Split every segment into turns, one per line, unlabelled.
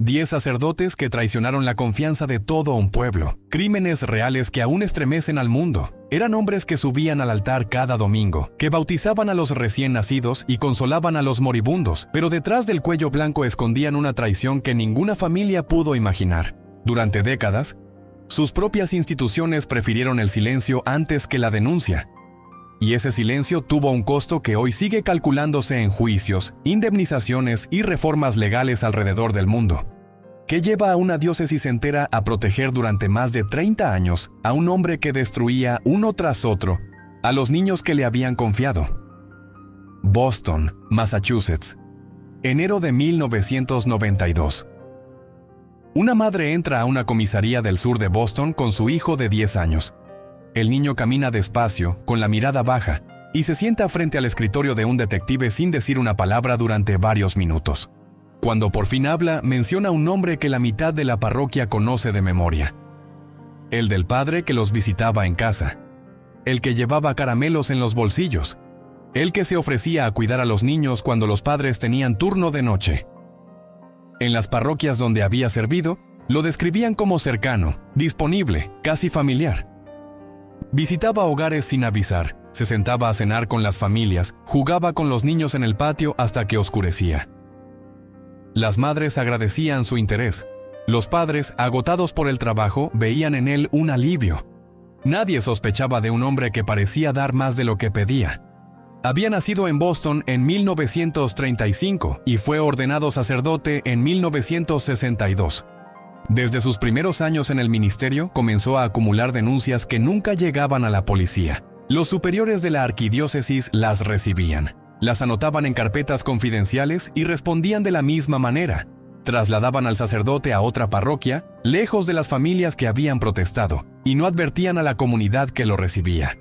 10 sacerdotes que traicionaron la confianza de todo un pueblo. Crímenes reales que aún estremecen al mundo. Eran hombres que subían al altar cada domingo, que bautizaban a los recién nacidos y consolaban a los moribundos, pero detrás del cuello blanco escondían una traición que ninguna familia pudo imaginar. Durante décadas, sus propias instituciones prefirieron el silencio antes que la denuncia. Y ese silencio tuvo un costo que hoy sigue calculándose en juicios, indemnizaciones y reformas legales alrededor del mundo, que lleva a una diócesis entera a proteger durante más de 30 años a un hombre que destruía uno tras otro a los niños que le habían confiado. Boston, Massachusetts, enero de 1992. Una madre entra a una comisaría del sur de Boston con su hijo de 10 años. El niño camina despacio, con la mirada baja, y se sienta frente al escritorio de un detective sin decir una palabra durante varios minutos. Cuando por fin habla, menciona un nombre que la mitad de la parroquia conoce de memoria. El del padre que los visitaba en casa. El que llevaba caramelos en los bolsillos. El que se ofrecía a cuidar a los niños cuando los padres tenían turno de noche. En las parroquias donde había servido, lo describían como cercano, disponible, casi familiar. Visitaba hogares sin avisar, se sentaba a cenar con las familias, jugaba con los niños en el patio hasta que oscurecía. Las madres agradecían su interés. Los padres, agotados por el trabajo, veían en él un alivio. Nadie sospechaba de un hombre que parecía dar más de lo que pedía. Había nacido en Boston en 1935 y fue ordenado sacerdote en 1962. Desde sus primeros años en el ministerio, comenzó a acumular denuncias que nunca llegaban a la policía. Los superiores de la arquidiócesis las recibían, las anotaban en carpetas confidenciales y respondían de la misma manera. Trasladaban al sacerdote a otra parroquia, lejos de las familias que habían protestado, y no advertían a la comunidad que lo recibía.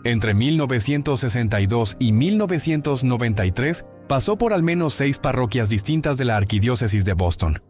Entre 1962 y 1993, pasó por al menos 6 parroquias distintas de la arquidiócesis de Boston.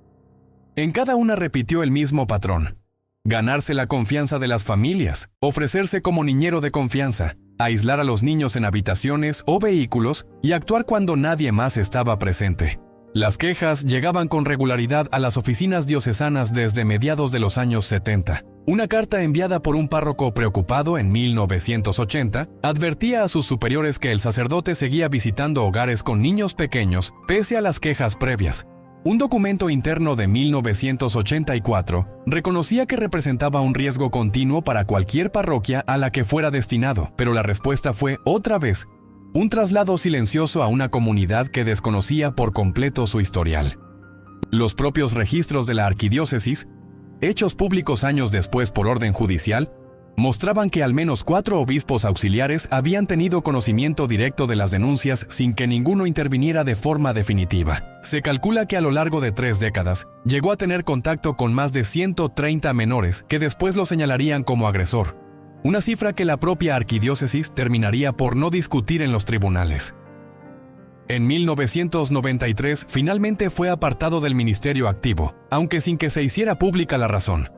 En cada una repitió el mismo patrón: ganarse la confianza de las familias, ofrecerse como niñero de confianza, aislar a los niños en habitaciones o vehículos y actuar cuando nadie más estaba presente. Las quejas llegaban con regularidad a las oficinas diocesanas desde mediados de los años 70. Una carta enviada por un párroco preocupado en 1980 advertía a sus superiores que el sacerdote seguía visitando hogares con niños pequeños pese a las quejas previas. Un documento interno de 1984 reconocía que representaba un riesgo continuo para cualquier parroquia a la que fuera destinado, pero la respuesta fue, otra vez, un traslado silencioso a una comunidad que desconocía por completo su historial. Los propios registros de la arquidiócesis, hechos públicos años después por orden judicial, mostraban que al menos 4 obispos auxiliares habían tenido conocimiento directo de las denuncias sin que ninguno interviniera de forma definitiva. Se calcula que a lo largo de 3 décadas llegó a tener contacto con más de 130 menores que después lo señalarían como agresor, una cifra que la propia arquidiócesis terminaría por no discutir en los tribunales. En 1993 finalmente fue apartado del ministerio activo, aunque sin que se hiciera pública la razón.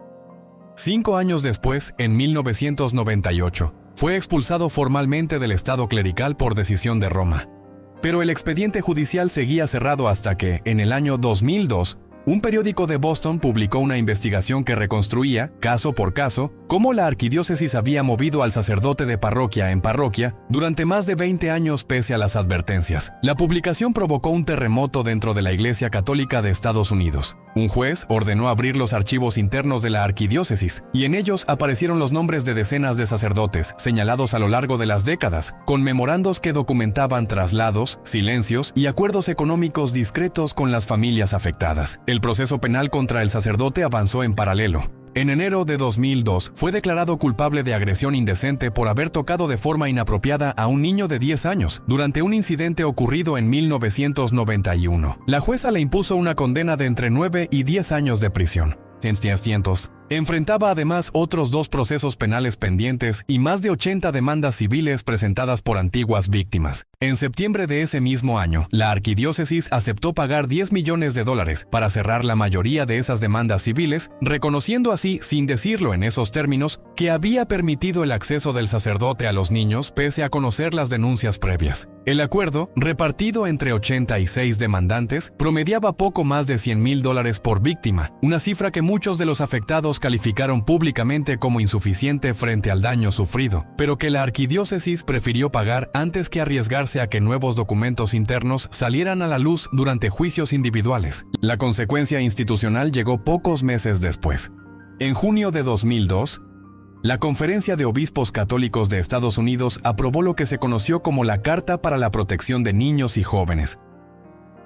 5 años después, en 1998, fue expulsado formalmente del estado clerical por decisión de Roma. Pero el expediente judicial seguía cerrado hasta que, en el año 2002, un periódico de Boston publicó una investigación que reconstruía, caso por caso, cómo la arquidiócesis había movido al sacerdote de parroquia en parroquia durante más de 20 años pese a las advertencias. La publicación provocó un terremoto dentro de la Iglesia Católica de Estados Unidos. Un juez ordenó abrir los archivos internos de la arquidiócesis, y en ellos aparecieron los nombres de decenas de sacerdotes, señalados a lo largo de las décadas, con memorandos que documentaban traslados, silencios y acuerdos económicos discretos con las familias afectadas. El proceso penal contra el sacerdote avanzó en paralelo. En enero de 2002 fue declarado culpable de agresión indecente por haber tocado de forma inapropiada a un niño de 10 años durante un incidente ocurrido en 1991. La jueza le impuso una condena de entre 9 y 10 años de prisión. Enfrentaba además otros 2 procesos penales pendientes y más de 80 demandas civiles presentadas por antiguas víctimas. En septiembre de ese mismo año, la arquidiócesis aceptó pagar $10 millones para cerrar la mayoría de esas demandas civiles, reconociendo así, sin decirlo en esos términos, que había permitido el acceso del sacerdote a los niños pese a conocer las denuncias previas. El acuerdo, repartido entre 86 demandantes, promediaba poco más de $100,000 por víctima, una cifra que muchos de los afectados calificaron públicamente como insuficiente frente al daño sufrido, pero que la arquidiócesis prefirió pagar antes que arriesgarse a que nuevos documentos internos salieran a la luz durante juicios individuales. La consecuencia institucional llegó pocos meses después. En junio de 2002, la Conferencia de Obispos Católicos de Estados Unidos aprobó lo que se conoció como la Carta para la Protección de Niños y Jóvenes,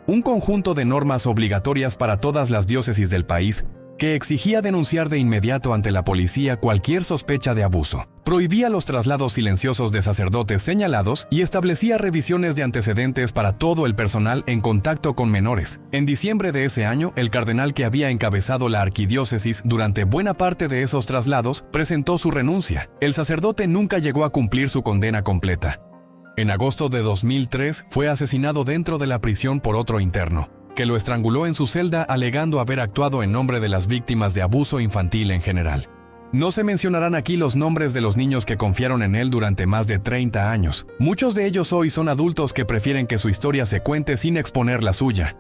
un conjunto de normas obligatorias para todas las diócesis del país que exigía denunciar de inmediato ante la policía cualquier sospecha de abuso. Prohibía los traslados silenciosos de sacerdotes señalados y establecía revisiones de antecedentes para todo el personal en contacto con menores. En diciembre de ese año, el cardenal que había encabezado la arquidiócesis durante buena parte de esos traslados presentó su renuncia. El sacerdote nunca llegó a cumplir su condena completa. En agosto de 2003 fue asesinado dentro de la prisión por otro interno, que lo estranguló en su celda alegando haber actuado en nombre de las víctimas de abuso infantil en general. No se mencionarán aquí los nombres de los niños que confiaron en él durante más de 30 años. Muchos de ellos hoy son adultos que prefieren que su historia se cuente sin exponer la suya.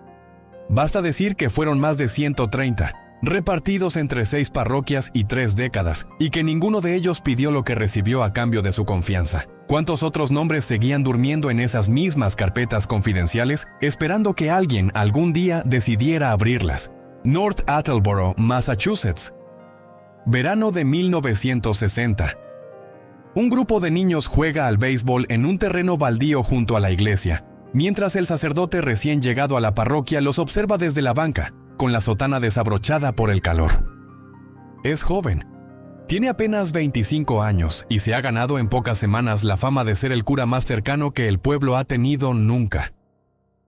Basta decir que fueron más de 130, repartidos entre 6 parroquias y 3 décadas, y que ninguno de ellos pidió lo que recibió a cambio de su confianza. ¿Cuántos otros nombres seguían durmiendo en esas mismas carpetas confidenciales, esperando que alguien algún día decidiera abrirlas? North Attleboro, Massachusetts. Verano de 1960. Un grupo de niños juega al béisbol en un terreno baldío junto a la iglesia, mientras el sacerdote recién llegado a la parroquia los observa desde la banca, con la sotana desabrochada por el calor. Es joven. Tiene apenas 25 años y se ha ganado en pocas semanas la fama de ser el cura más cercano que el pueblo ha tenido nunca.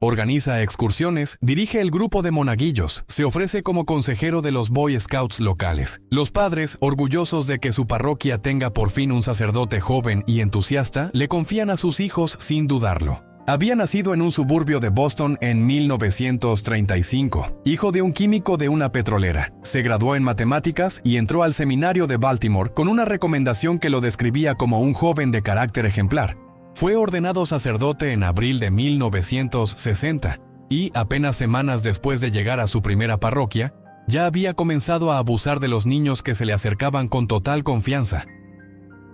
Organiza excursiones, dirige el grupo de monaguillos, se ofrece como consejero de los Boy Scouts locales. Los padres, orgullosos de que su parroquia tenga por fin un sacerdote joven y entusiasta, le confían a sus hijos sin dudarlo. Había nacido en un suburbio de Boston en 1935, hijo de un químico de una petrolera. Se graduó en matemáticas y entró al seminario de Baltimore con una recomendación que lo describía como un joven de carácter ejemplar. Fue ordenado sacerdote en abril de 1960 y, apenas semanas después de llegar a su primera parroquia, ya había comenzado a abusar de los niños que se le acercaban con total confianza.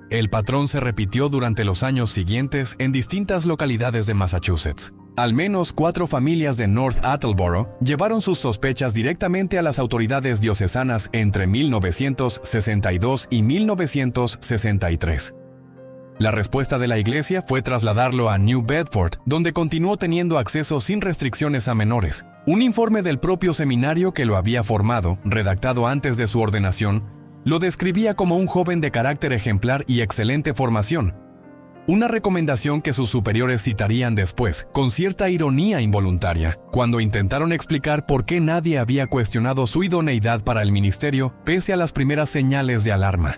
El patrón se repitió durante los años siguientes en distintas localidades de Massachusetts. Al menos 4 familias de North Attleboro llevaron sus sospechas directamente a las autoridades diocesanas entre 1962 y 1963. La respuesta de la iglesia fue trasladarlo a New Bedford, donde continuó teniendo acceso sin restricciones a menores. Un informe del propio seminario que lo había formado, redactado antes de su ordenación, lo describía como un joven de carácter ejemplar y excelente formación. Una recomendación que sus superiores citarían después, con cierta ironía involuntaria, cuando intentaron explicar por qué nadie había cuestionado su idoneidad para el ministerio, pese a las primeras señales de alarma.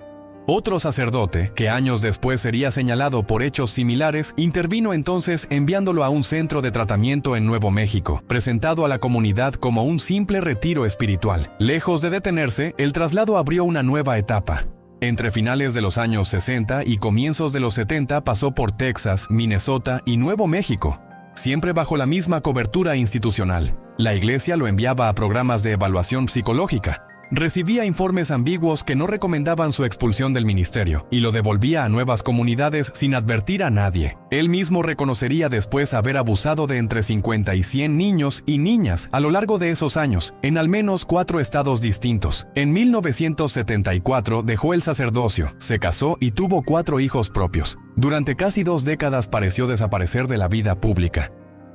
Otro sacerdote, que años después sería señalado por hechos similares, intervino entonces enviándolo a un centro de tratamiento en Nuevo México, presentado a la comunidad como un simple retiro espiritual. Lejos de detenerse, el traslado abrió una nueva etapa. Entre finales de los años 60 y comienzos de los 70 pasó por Texas, Minnesota y Nuevo México, siempre bajo la misma cobertura institucional. La iglesia lo enviaba a programas de evaluación psicológica. Recibía informes ambiguos que no recomendaban su expulsión del ministerio y lo devolvía a nuevas comunidades sin advertir a nadie. Él mismo reconocería después haber abusado de entre 50 y 100 niños y niñas a lo largo de esos años, en al menos 4 estados distintos. En 1974 dejó el sacerdocio, se casó y tuvo 4 hijos propios. Durante casi 2 décadas pareció desaparecer de la vida pública.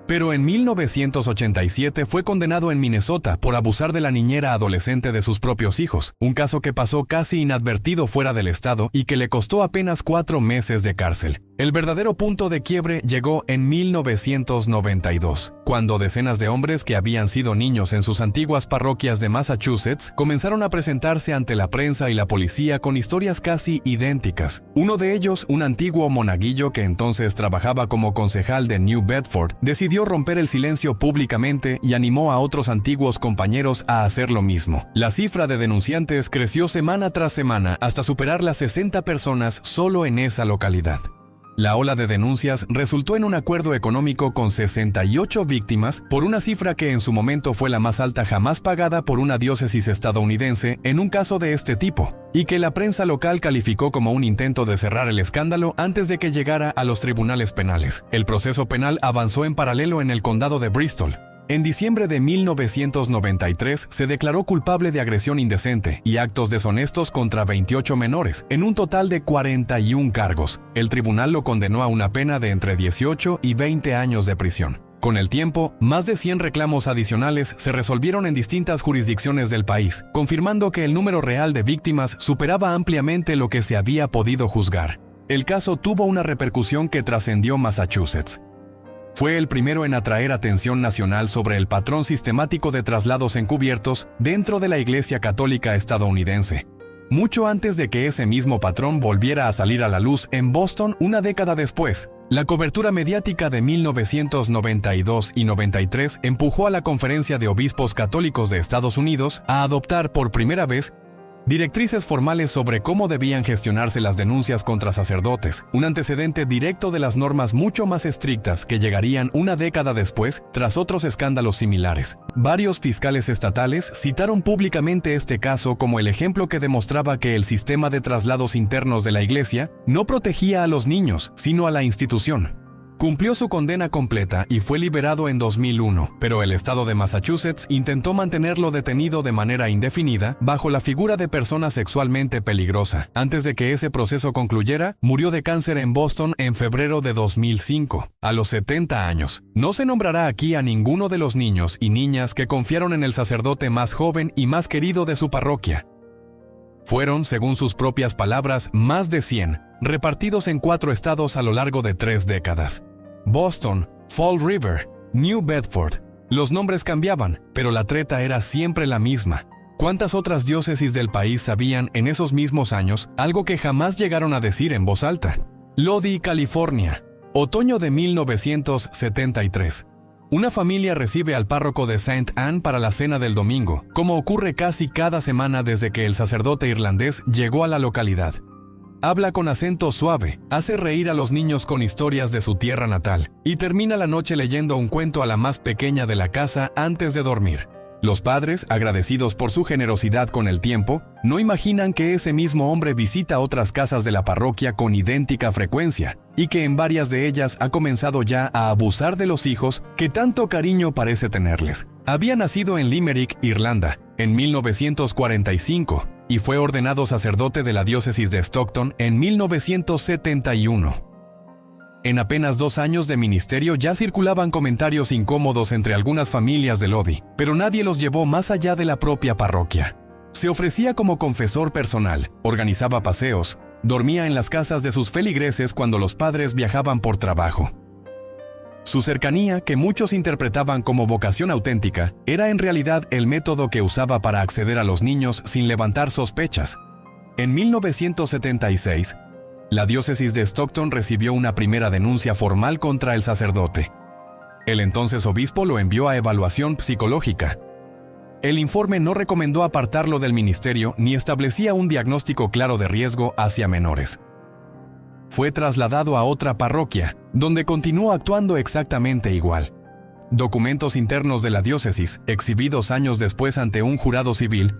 Pero en 1987 fue condenado en Minnesota por abusar de la niñera adolescente de sus propios hijos, un caso que pasó casi inadvertido fuera del estado y que le costó apenas 4 meses de cárcel. El verdadero punto de quiebre llegó en 1992, cuando decenas de hombres que habían sido niños en sus antiguas parroquias de Massachusetts comenzaron a presentarse ante la prensa y la policía con historias casi idénticas. Uno de ellos, un antiguo monaguillo que entonces trabajaba como concejal de New Bedford, decidió romper el silencio públicamente y animó a otros antiguos compañeros a hacer lo mismo. La cifra de denunciantes creció semana tras semana hasta superar las 60 personas solo en esa localidad. La ola de denuncias resultó en un acuerdo económico con 68 víctimas por una cifra que en su momento fue la más alta jamás pagada por una diócesis estadounidense en un caso de este tipo, y que la prensa local calificó como un intento de cerrar el escándalo antes de que llegara a los tribunales penales. El proceso penal avanzó en paralelo en el condado de Bristol. En diciembre de 1993 se declaró culpable de agresión indecente y actos deshonestos contra 28 menores, en un total de 41 cargos. El tribunal lo condenó a una pena de entre 18 y 20 años de prisión. Con el tiempo, más de 100 reclamos adicionales se resolvieron en distintas jurisdicciones del país, confirmando que el número real de víctimas superaba ampliamente lo que se había podido juzgar. El caso tuvo una repercusión que trascendió Massachusetts. Fue el primero en atraer atención nacional sobre el patrón sistemático de traslados encubiertos dentro de la Iglesia Católica estadounidense, mucho antes de que ese mismo patrón volviera a salir a la luz en Boston una década después. La cobertura mediática de 1992 y 93 empujó a la Conferencia de Obispos Católicos de Estados Unidos a adoptar por primera vez directrices formales sobre cómo debían gestionarse las denuncias contra sacerdotes, un antecedente directo de las normas mucho más estrictas que llegarían una década después tras otros escándalos similares. Varios fiscales estatales citaron públicamente este caso como el ejemplo que demostraba que el sistema de traslados internos de la Iglesia no protegía a los niños, sino a la institución. Cumplió su condena completa y fue liberado en 2001, pero el estado de Massachusetts intentó mantenerlo detenido de manera indefinida bajo la figura de persona sexualmente peligrosa. Antes de que ese proceso concluyera, murió de cáncer en Boston en febrero de 2005, a los 70 años. No se nombrará aquí a ninguno de los niños y niñas que confiaron en el sacerdote más joven y más querido de su parroquia. Fueron, según sus propias palabras, más de 100, repartidos en 4 estados a lo largo de 3 décadas. Boston, Fall River, New Bedford. Los nombres cambiaban, pero la treta era siempre la misma. ¿Cuántas otras diócesis del país sabían en esos mismos años algo que jamás llegaron a decir en voz alta? Lodi, California, otoño de 1973. Una familia recibe al párroco de St. Anne para la cena del domingo, como ocurre casi cada semana desde que el sacerdote irlandés llegó a la localidad. Habla con acento suave, hace reír a los niños con historias de su tierra natal y termina la noche leyendo un cuento a la más pequeña de la casa antes de dormir. Los padres, agradecidos por su generosidad con el tiempo, no imaginan que ese mismo hombre visita otras casas de la parroquia con idéntica frecuencia y que en varias de ellas ha comenzado ya a abusar de los hijos que tanto cariño parece tenerles. Había nacido en Limerick, Irlanda, en 1945 y fue ordenado sacerdote de la diócesis de Stockton en 1971. En apenas 2 años de ministerio ya circulaban comentarios incómodos entre algunas familias de Lodi, pero nadie los llevó más allá de la propia parroquia. Se ofrecía como confesor personal, organizaba paseos, dormía en las casas de sus feligreses cuando los padres viajaban por trabajo. Su cercanía, que muchos interpretaban como vocación auténtica, era en realidad el método que usaba para acceder a los niños sin levantar sospechas. En 1976, la diócesis de Stockton recibió una primera denuncia formal contra el sacerdote. El entonces obispo lo envió a evaluación psicológica. El informe no recomendó apartarlo del ministerio ni establecía un diagnóstico claro de riesgo hacia menores. Fue trasladado a otra parroquia, donde continuó actuando exactamente igual. Documentos internos de la diócesis, exhibidos años después ante un jurado civil,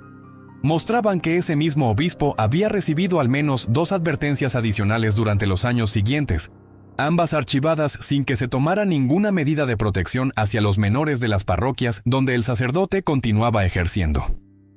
mostraban que ese mismo obispo había recibido al menos 2 advertencias adicionales durante los años siguientes, ambas archivadas sin que se tomara ninguna medida de protección hacia los menores de las parroquias donde el sacerdote continuaba ejerciendo.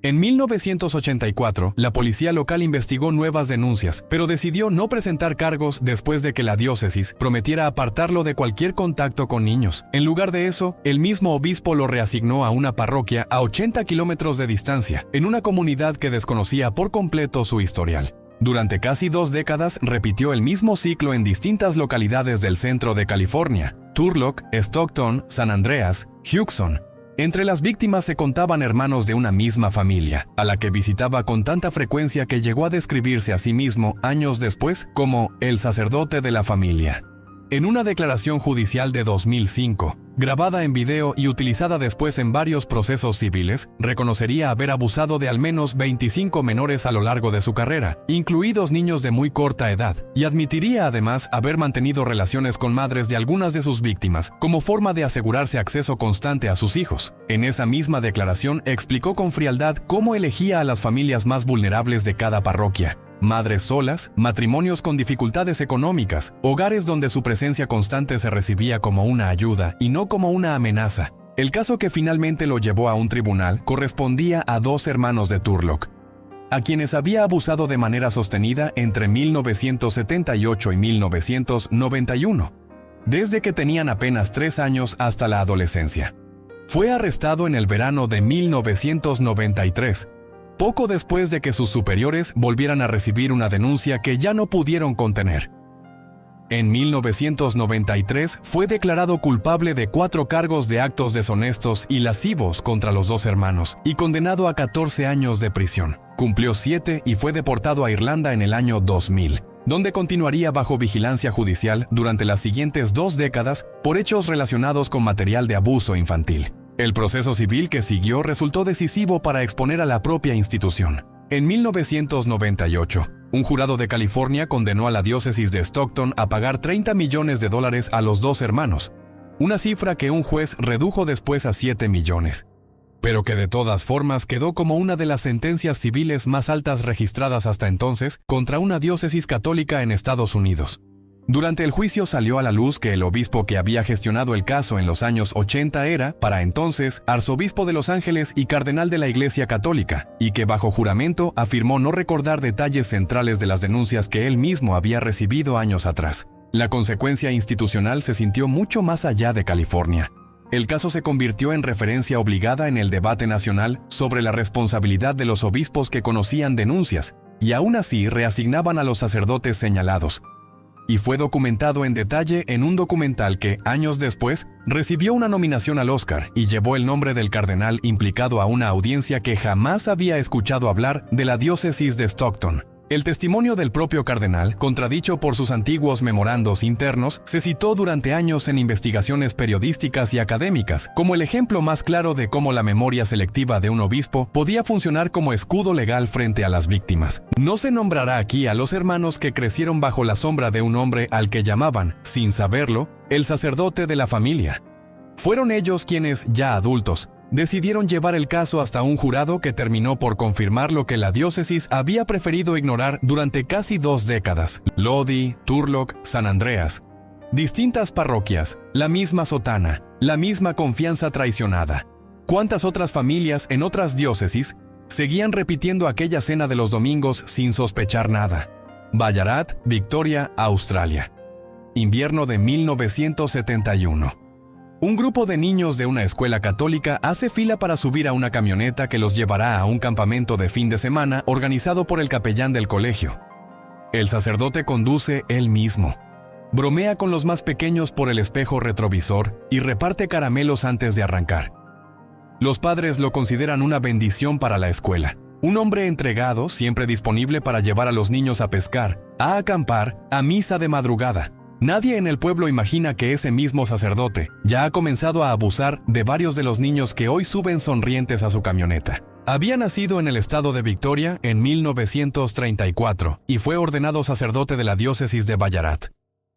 En 1984, la policía local investigó nuevas denuncias, pero decidió no presentar cargos después de que la diócesis prometiera apartarlo de cualquier contacto con niños. En lugar de eso, el mismo obispo lo reasignó a una parroquia a 80 kilómetros de distancia, en una comunidad que desconocía por completo su historial. Durante casi 2 décadas repitió el mismo ciclo en distintas localidades del centro de California: Turlock, Stockton, San Andreas, Hudson. Entre las víctimas se contaban hermanos de una misma familia, a la que visitaba con tanta frecuencia que llegó a describirse a sí mismo años después como el sacerdote de la familia. En una declaración judicial de 2005, grabada en video y utilizada después en varios procesos civiles, reconocería haber abusado de al menos 25 menores a lo largo de su carrera, incluidos niños de muy corta edad, y admitiría además haber mantenido relaciones con madres de algunas de sus víctimas, como forma de asegurarse acceso constante a sus hijos. En esa misma declaración explicó con frialdad cómo elegía a las familias más vulnerables de cada parroquia: madres solas, matrimonios con dificultades económicas, hogares donde su presencia constante se recibía como una ayuda y no como una amenaza. El caso que finalmente lo llevó a un tribunal correspondía a 2 hermanos de Turlock, a quienes había abusado de manera sostenida entre 1978 y 1991, desde que tenían apenas 3 años hasta la adolescencia. Fue arrestado en el verano de 1993, poco después de que sus superiores volvieran a recibir una denuncia que ya no pudieron contener. En 1993 fue declarado culpable de 4 cargos de actos deshonestos y lascivos contra los 2 hermanos y condenado a 14 años de prisión. Cumplió 7 y fue deportado a Irlanda en el año 2000, donde continuaría bajo vigilancia judicial durante las siguientes 2 décadas por hechos relacionados con material de abuso infantil. El proceso civil que siguió resultó decisivo para exponer a la propia institución. En 1998, un jurado de California condenó a la diócesis de Stockton a pagar $30 millones a los 2 hermanos, una cifra que un juez redujo después a $7 millones, pero que de todas formas quedó como una de las sentencias civiles más altas registradas hasta entonces contra una diócesis católica en Estados Unidos. Durante el juicio salió a la luz que el obispo que había gestionado el caso en los años 80 era, para entonces, arzobispo de Los Ángeles y cardenal de la Iglesia Católica, y que bajo juramento afirmó no recordar detalles centrales de las denuncias que él mismo había recibido años atrás. La consecuencia institucional se sintió mucho más allá de California. El caso se convirtió en referencia obligada en el debate nacional sobre la responsabilidad de los obispos que conocían denuncias, y aún así reasignaban a los sacerdotes señalados. Y fue documentado en detalle en un documental que, años después, recibió una nominación al Oscar y llevó el nombre del cardenal implicado a una audiencia que jamás había escuchado hablar de la diócesis de Stockton. El testimonio del propio cardenal, contradicho por sus antiguos memorandos internos, se citó durante años en investigaciones periodísticas y académicas, como el ejemplo más claro de cómo la memoria selectiva de un obispo podía funcionar como escudo legal frente a las víctimas. No se nombrará aquí a los hermanos que crecieron bajo la sombra de un hombre al que llamaban, sin saberlo, el sacerdote de la familia. Fueron ellos quienes, ya adultos, decidieron llevar el caso hasta un jurado que terminó por confirmar lo que la diócesis había preferido ignorar durante casi 2 décadas. Lodi, Turlock, San Andreas. Distintas parroquias, la misma sotana, la misma confianza traicionada. ¿Cuántas otras familias en otras diócesis seguían repitiendo aquella cena de los domingos sin sospechar nada? Ballarat, Victoria, Australia. Invierno de 1971. Un grupo de niños de una escuela católica hace fila para subir a una camioneta que los llevará a un campamento de fin de semana organizado por el capellán del colegio. El sacerdote conduce él mismo. Bromea con los más pequeños por el espejo retrovisor y reparte caramelos antes de arrancar. Los padres lo consideran una bendición para la escuela. Un hombre entregado, siempre disponible para llevar a los niños a pescar, a acampar, a misa de madrugada. Nadie en el pueblo imagina que ese mismo sacerdote ya ha comenzado a abusar de varios de los niños que hoy suben sonrientes a su camioneta. Había nacido en el estado de Victoria en 1934 y fue ordenado sacerdote de la diócesis de Ballarat.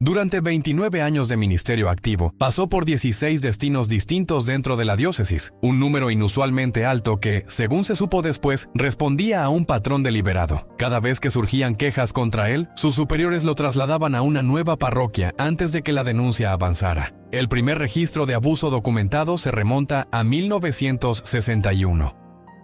Durante 29 años de ministerio activo, pasó por 16 destinos distintos dentro de la diócesis, un número inusualmente alto que, según se supo después, respondía a un patrón deliberado. Cada vez que surgían quejas contra él, sus superiores lo trasladaban a una nueva parroquia antes de que la denuncia avanzara. El primer registro de abuso documentado se remonta a 1961.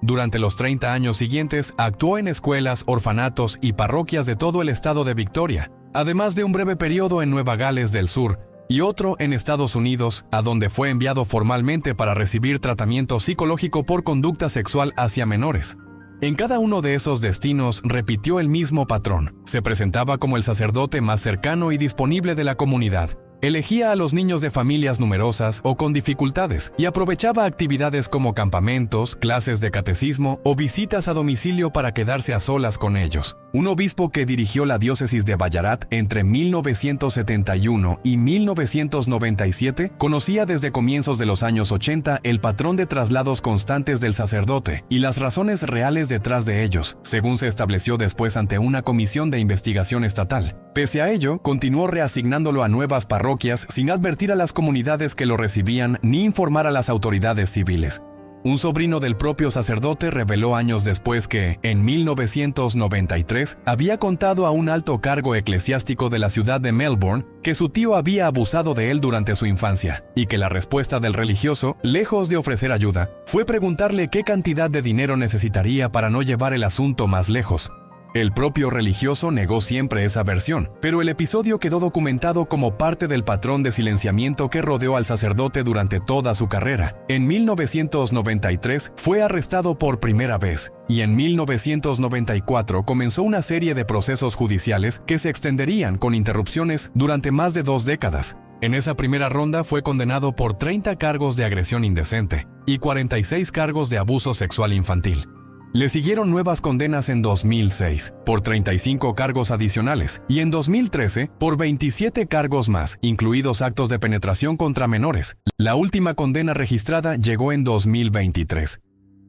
Durante los 30 años siguientes, actuó en escuelas, orfanatos y parroquias de todo el estado de Victoria, además de un breve periodo en Nueva Gales del Sur y otro en Estados Unidos, a donde fue enviado formalmente para recibir tratamiento psicológico por conducta sexual hacia menores. En cada uno de esos destinos repitió el mismo patrón. Se presentaba como el sacerdote más cercano y disponible de la comunidad. Elegía a los niños de familias numerosas o con dificultades y aprovechaba actividades como campamentos, clases de catecismo o visitas a domicilio para quedarse a solas con ellos. Un obispo que dirigió la diócesis de Ballarat entre 1971 y 1997 conocía desde comienzos de los años 80 el patrón de traslados constantes del sacerdote y las razones reales detrás de ellos, según se estableció después ante una comisión de investigación estatal. Pese a ello, continuó reasignándolo a nuevas parroquias sin advertir a las comunidades que lo recibían ni informar a las autoridades civiles. Un sobrino del propio sacerdote reveló años después que, en 1993, había contado a un alto cargo eclesiástico de la ciudad de Melbourne que su tío había abusado de él durante su infancia, y que la respuesta del religioso, lejos de ofrecer ayuda, fue preguntarle qué cantidad de dinero necesitaría para no llevar el asunto más lejos. El propio religioso negó siempre esa versión, pero el episodio quedó documentado como parte del patrón de silenciamiento que rodeó al sacerdote durante toda su carrera. En 1993 fue arrestado por primera vez, y en 1994 comenzó una serie de procesos judiciales que se extenderían con interrupciones durante más de 2 décadas. En esa primera ronda fue condenado por 30 cargos de agresión indecente y 46 cargos de abuso sexual infantil. Le siguieron nuevas condenas en 2006 por 35 cargos adicionales y en 2013 por 27 cargos más, incluidos actos de penetración contra menores. La última condena registrada llegó en 2023,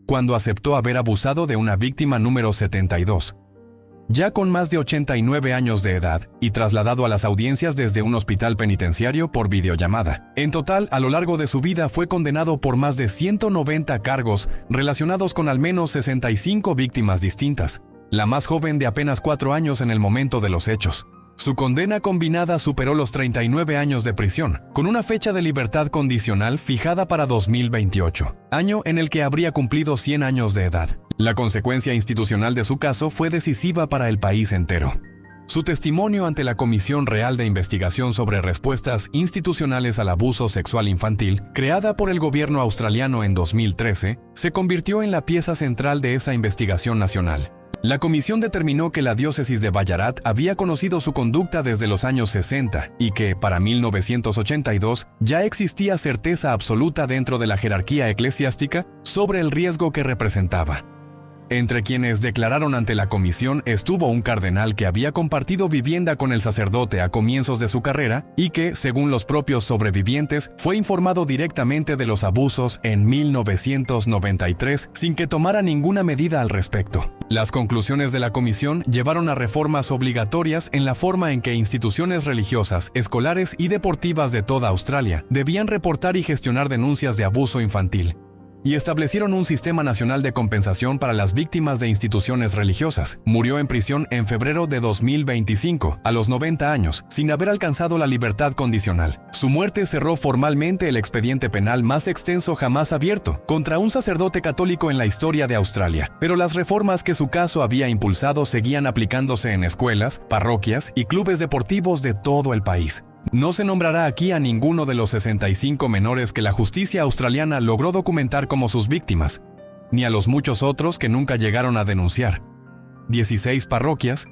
cuando aceptó haber abusado de una víctima número 72. Ya con más de 89 años de edad y trasladado a las audiencias desde un hospital penitenciario por videollamada. En total, a lo largo de su vida fue condenado por más de 190 cargos relacionados con al menos 65 víctimas distintas, la más joven de apenas 4 años en el momento de los hechos. Su condena combinada superó los 39 años de prisión, con una fecha de libertad condicional fijada para 2028, año en el que habría cumplido 100 años de edad. La consecuencia institucional de su caso fue decisiva para el país entero. Su testimonio ante la Comisión Real de Investigación sobre Respuestas Institucionales al Abuso Sexual Infantil, creada por el gobierno australiano en 2013, se convirtió en la pieza central de esa investigación nacional. La comisión determinó que la diócesis de Ballarat había conocido su conducta desde los años 60 y que, para 1982, ya existía certeza absoluta dentro de la jerarquía eclesiástica sobre el riesgo que representaba. Entre quienes declararon ante la comisión estuvo un cardenal que había compartido vivienda con el sacerdote a comienzos de su carrera y que, según los propios sobrevivientes, fue informado directamente de los abusos en 1993 sin que tomara ninguna medida al respecto. Las conclusiones de la comisión llevaron a reformas obligatorias en la forma en que instituciones religiosas, escolares y deportivas de toda Australia debían reportar y gestionar denuncias de abuso infantil, y establecieron un sistema nacional de compensación para las víctimas de instituciones religiosas. Murió en prisión en febrero de 2025, a los 90 años, sin haber alcanzado la libertad condicional. Su muerte cerró formalmente el expediente penal más extenso jamás abierto contra un sacerdote católico en la historia de Australia, pero las reformas que su caso había impulsado seguían aplicándose en escuelas, parroquias y clubes deportivos de todo el país. No se nombrará aquí a ninguno de los 65 menores que la justicia australiana logró documentar como sus víctimas, ni a los muchos otros que nunca llegaron a denunciar. 16 parroquias,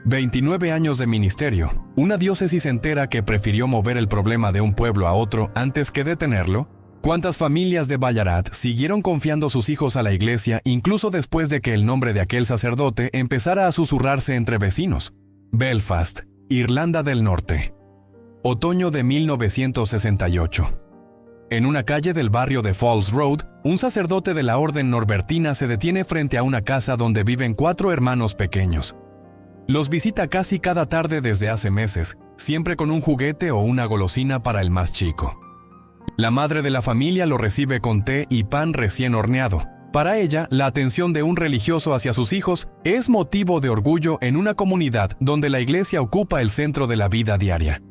29 años de ministerio, una diócesis entera que prefirió mover el problema de un pueblo a otro antes que detenerlo. ¿Cuántas familias de Ballarat siguieron confiando sus hijos a la iglesia incluso después de que el nombre de aquel sacerdote empezara a susurrarse entre vecinos? Belfast, Irlanda del Norte. Otoño de 1968. En una calle del barrio de Falls Road, un sacerdote de la orden norbertina se detiene frente a una casa donde viven 4 hermanos pequeños. Los visita casi cada tarde desde hace meses, siempre con un juguete o una golosina para el más chico. La madre de la familia lo recibe con té y pan recién horneado. Para ella, la atención de un religioso hacia sus hijos es motivo de orgullo en una comunidad donde la iglesia ocupa el centro de la vida diaria.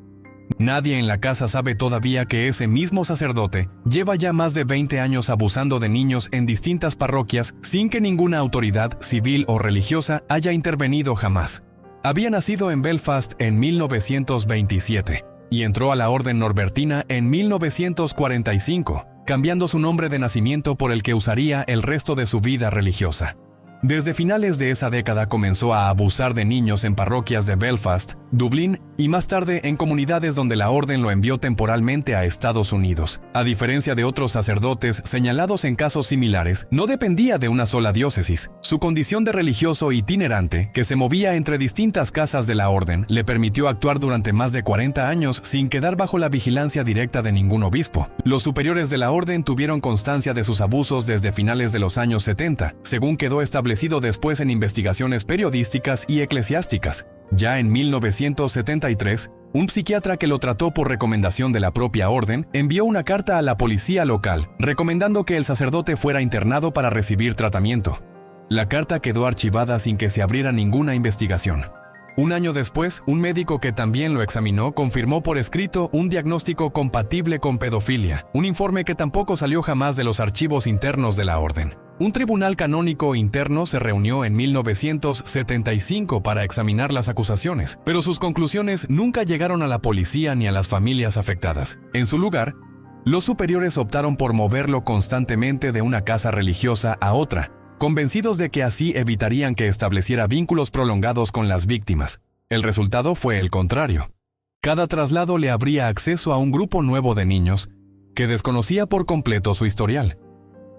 Nadie en la casa sabe todavía que ese mismo sacerdote lleva ya más de 20 años abusando de niños en distintas parroquias sin que ninguna autoridad civil o religiosa haya intervenido jamás. Había nacido en Belfast en 1927 y entró a la orden norbertina en 1945, cambiando su nombre de nacimiento por el que usaría el resto de su vida religiosa. Desde finales de esa década comenzó a abusar de niños en parroquias de Belfast, Dublín y más tarde en comunidades donde la orden lo envió temporalmente a Estados Unidos. A diferencia de otros sacerdotes señalados en casos similares, no dependía de una sola diócesis. Su condición de religioso itinerante, que se movía entre distintas casas de la orden, le permitió actuar durante más de 40 años sin quedar bajo la vigilancia directa de ningún obispo. Los superiores de la orden tuvieron constancia de sus abusos desde finales de los años 70, según quedó establecido después en investigaciones periodísticas y eclesiásticas. Ya en 1973, un psiquiatra que lo trató por recomendación de la propia orden envió una carta a la policía local recomendando que el sacerdote fuera internado para recibir tratamiento. La carta quedó archivada sin que se abriera ninguna investigación. Un año después, un médico que también lo examinó confirmó por escrito un diagnóstico compatible con pedofilia, un informe que tampoco salió jamás de los archivos internos de la orden. Un tribunal canónico interno se reunió en 1975 para examinar las acusaciones, pero sus conclusiones nunca llegaron a la policía ni a las familias afectadas. En su lugar, los superiores optaron por moverlo constantemente de una casa religiosa a otra, convencidos de que así evitarían que estableciera vínculos prolongados con las víctimas. El resultado fue el contrario. Cada traslado le abría acceso a un grupo nuevo de niños que desconocía por completo su historial.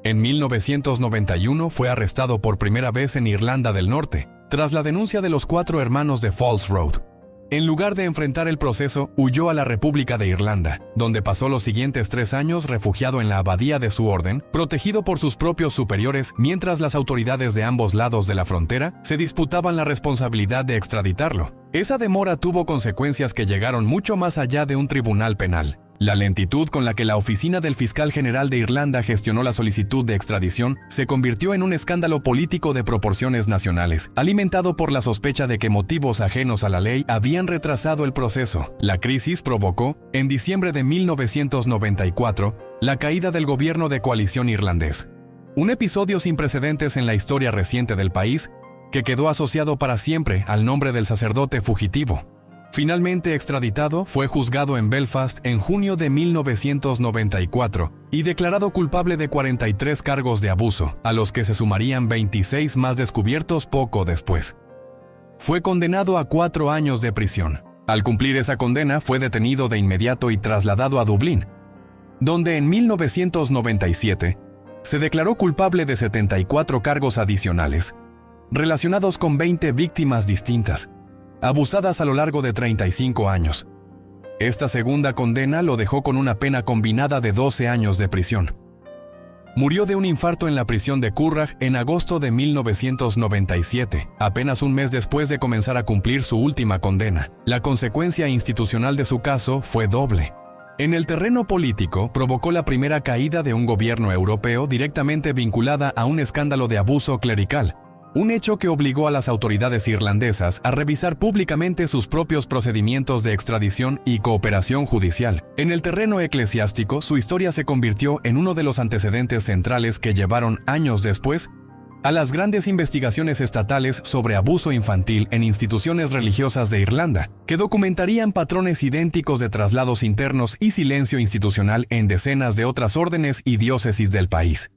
En 1991 fue arrestado por primera vez en Irlanda del Norte, tras la denuncia de los 4 hermanos de Falls Road. En lugar de enfrentar el proceso, huyó a la República de Irlanda, donde pasó los siguientes 3 años refugiado en la abadía de su orden, protegido por sus propios superiores, mientras las autoridades de ambos lados de la frontera se disputaban la responsabilidad de extraditarlo. Esa demora tuvo consecuencias que llegaron mucho más allá de un tribunal penal. La lentitud con la que la oficina del fiscal general de Irlanda gestionó la solicitud de extradición se convirtió en un escándalo político de proporciones nacionales, alimentado por la sospecha de que motivos ajenos a la ley habían retrasado el proceso. La crisis provocó, en diciembre de 1994, la caída del gobierno de coalición irlandés. Un episodio sin precedentes en la historia reciente del país, que quedó asociado para siempre al nombre del sacerdote fugitivo. Finalmente extraditado, fue juzgado en Belfast en junio de 1994 y declarado culpable de 43 cargos de abuso, a los que se sumarían 26 más descubiertos poco después. Fue condenado a 4 años de prisión. Al cumplir esa condena, fue detenido de inmediato y trasladado a Dublín, donde en 1997 se declaró culpable de 74 cargos adicionales, relacionados con 20 víctimas distintas, abusadas a lo largo de 35 años. Esta segunda condena lo dejó con una pena combinada de 12 años de prisión. Murió de un infarto en la prisión de Curragh en agosto de 1997, apenas un mes después de comenzar a cumplir su última condena. La consecuencia institucional de su caso fue doble. En el terreno político, provocó la primera caída de un gobierno europeo directamente vinculada a un escándalo de abuso clerical, un hecho que obligó a las autoridades irlandesas a revisar públicamente sus propios procedimientos de extradición y cooperación judicial. En el terreno eclesiástico, su historia se convirtió en uno de los antecedentes centrales que llevaron años después a las grandes investigaciones estatales sobre abuso infantil en instituciones religiosas de Irlanda, que documentarían patrones idénticos de traslados internos y silencio institucional en decenas de otras órdenes y diócesis del país.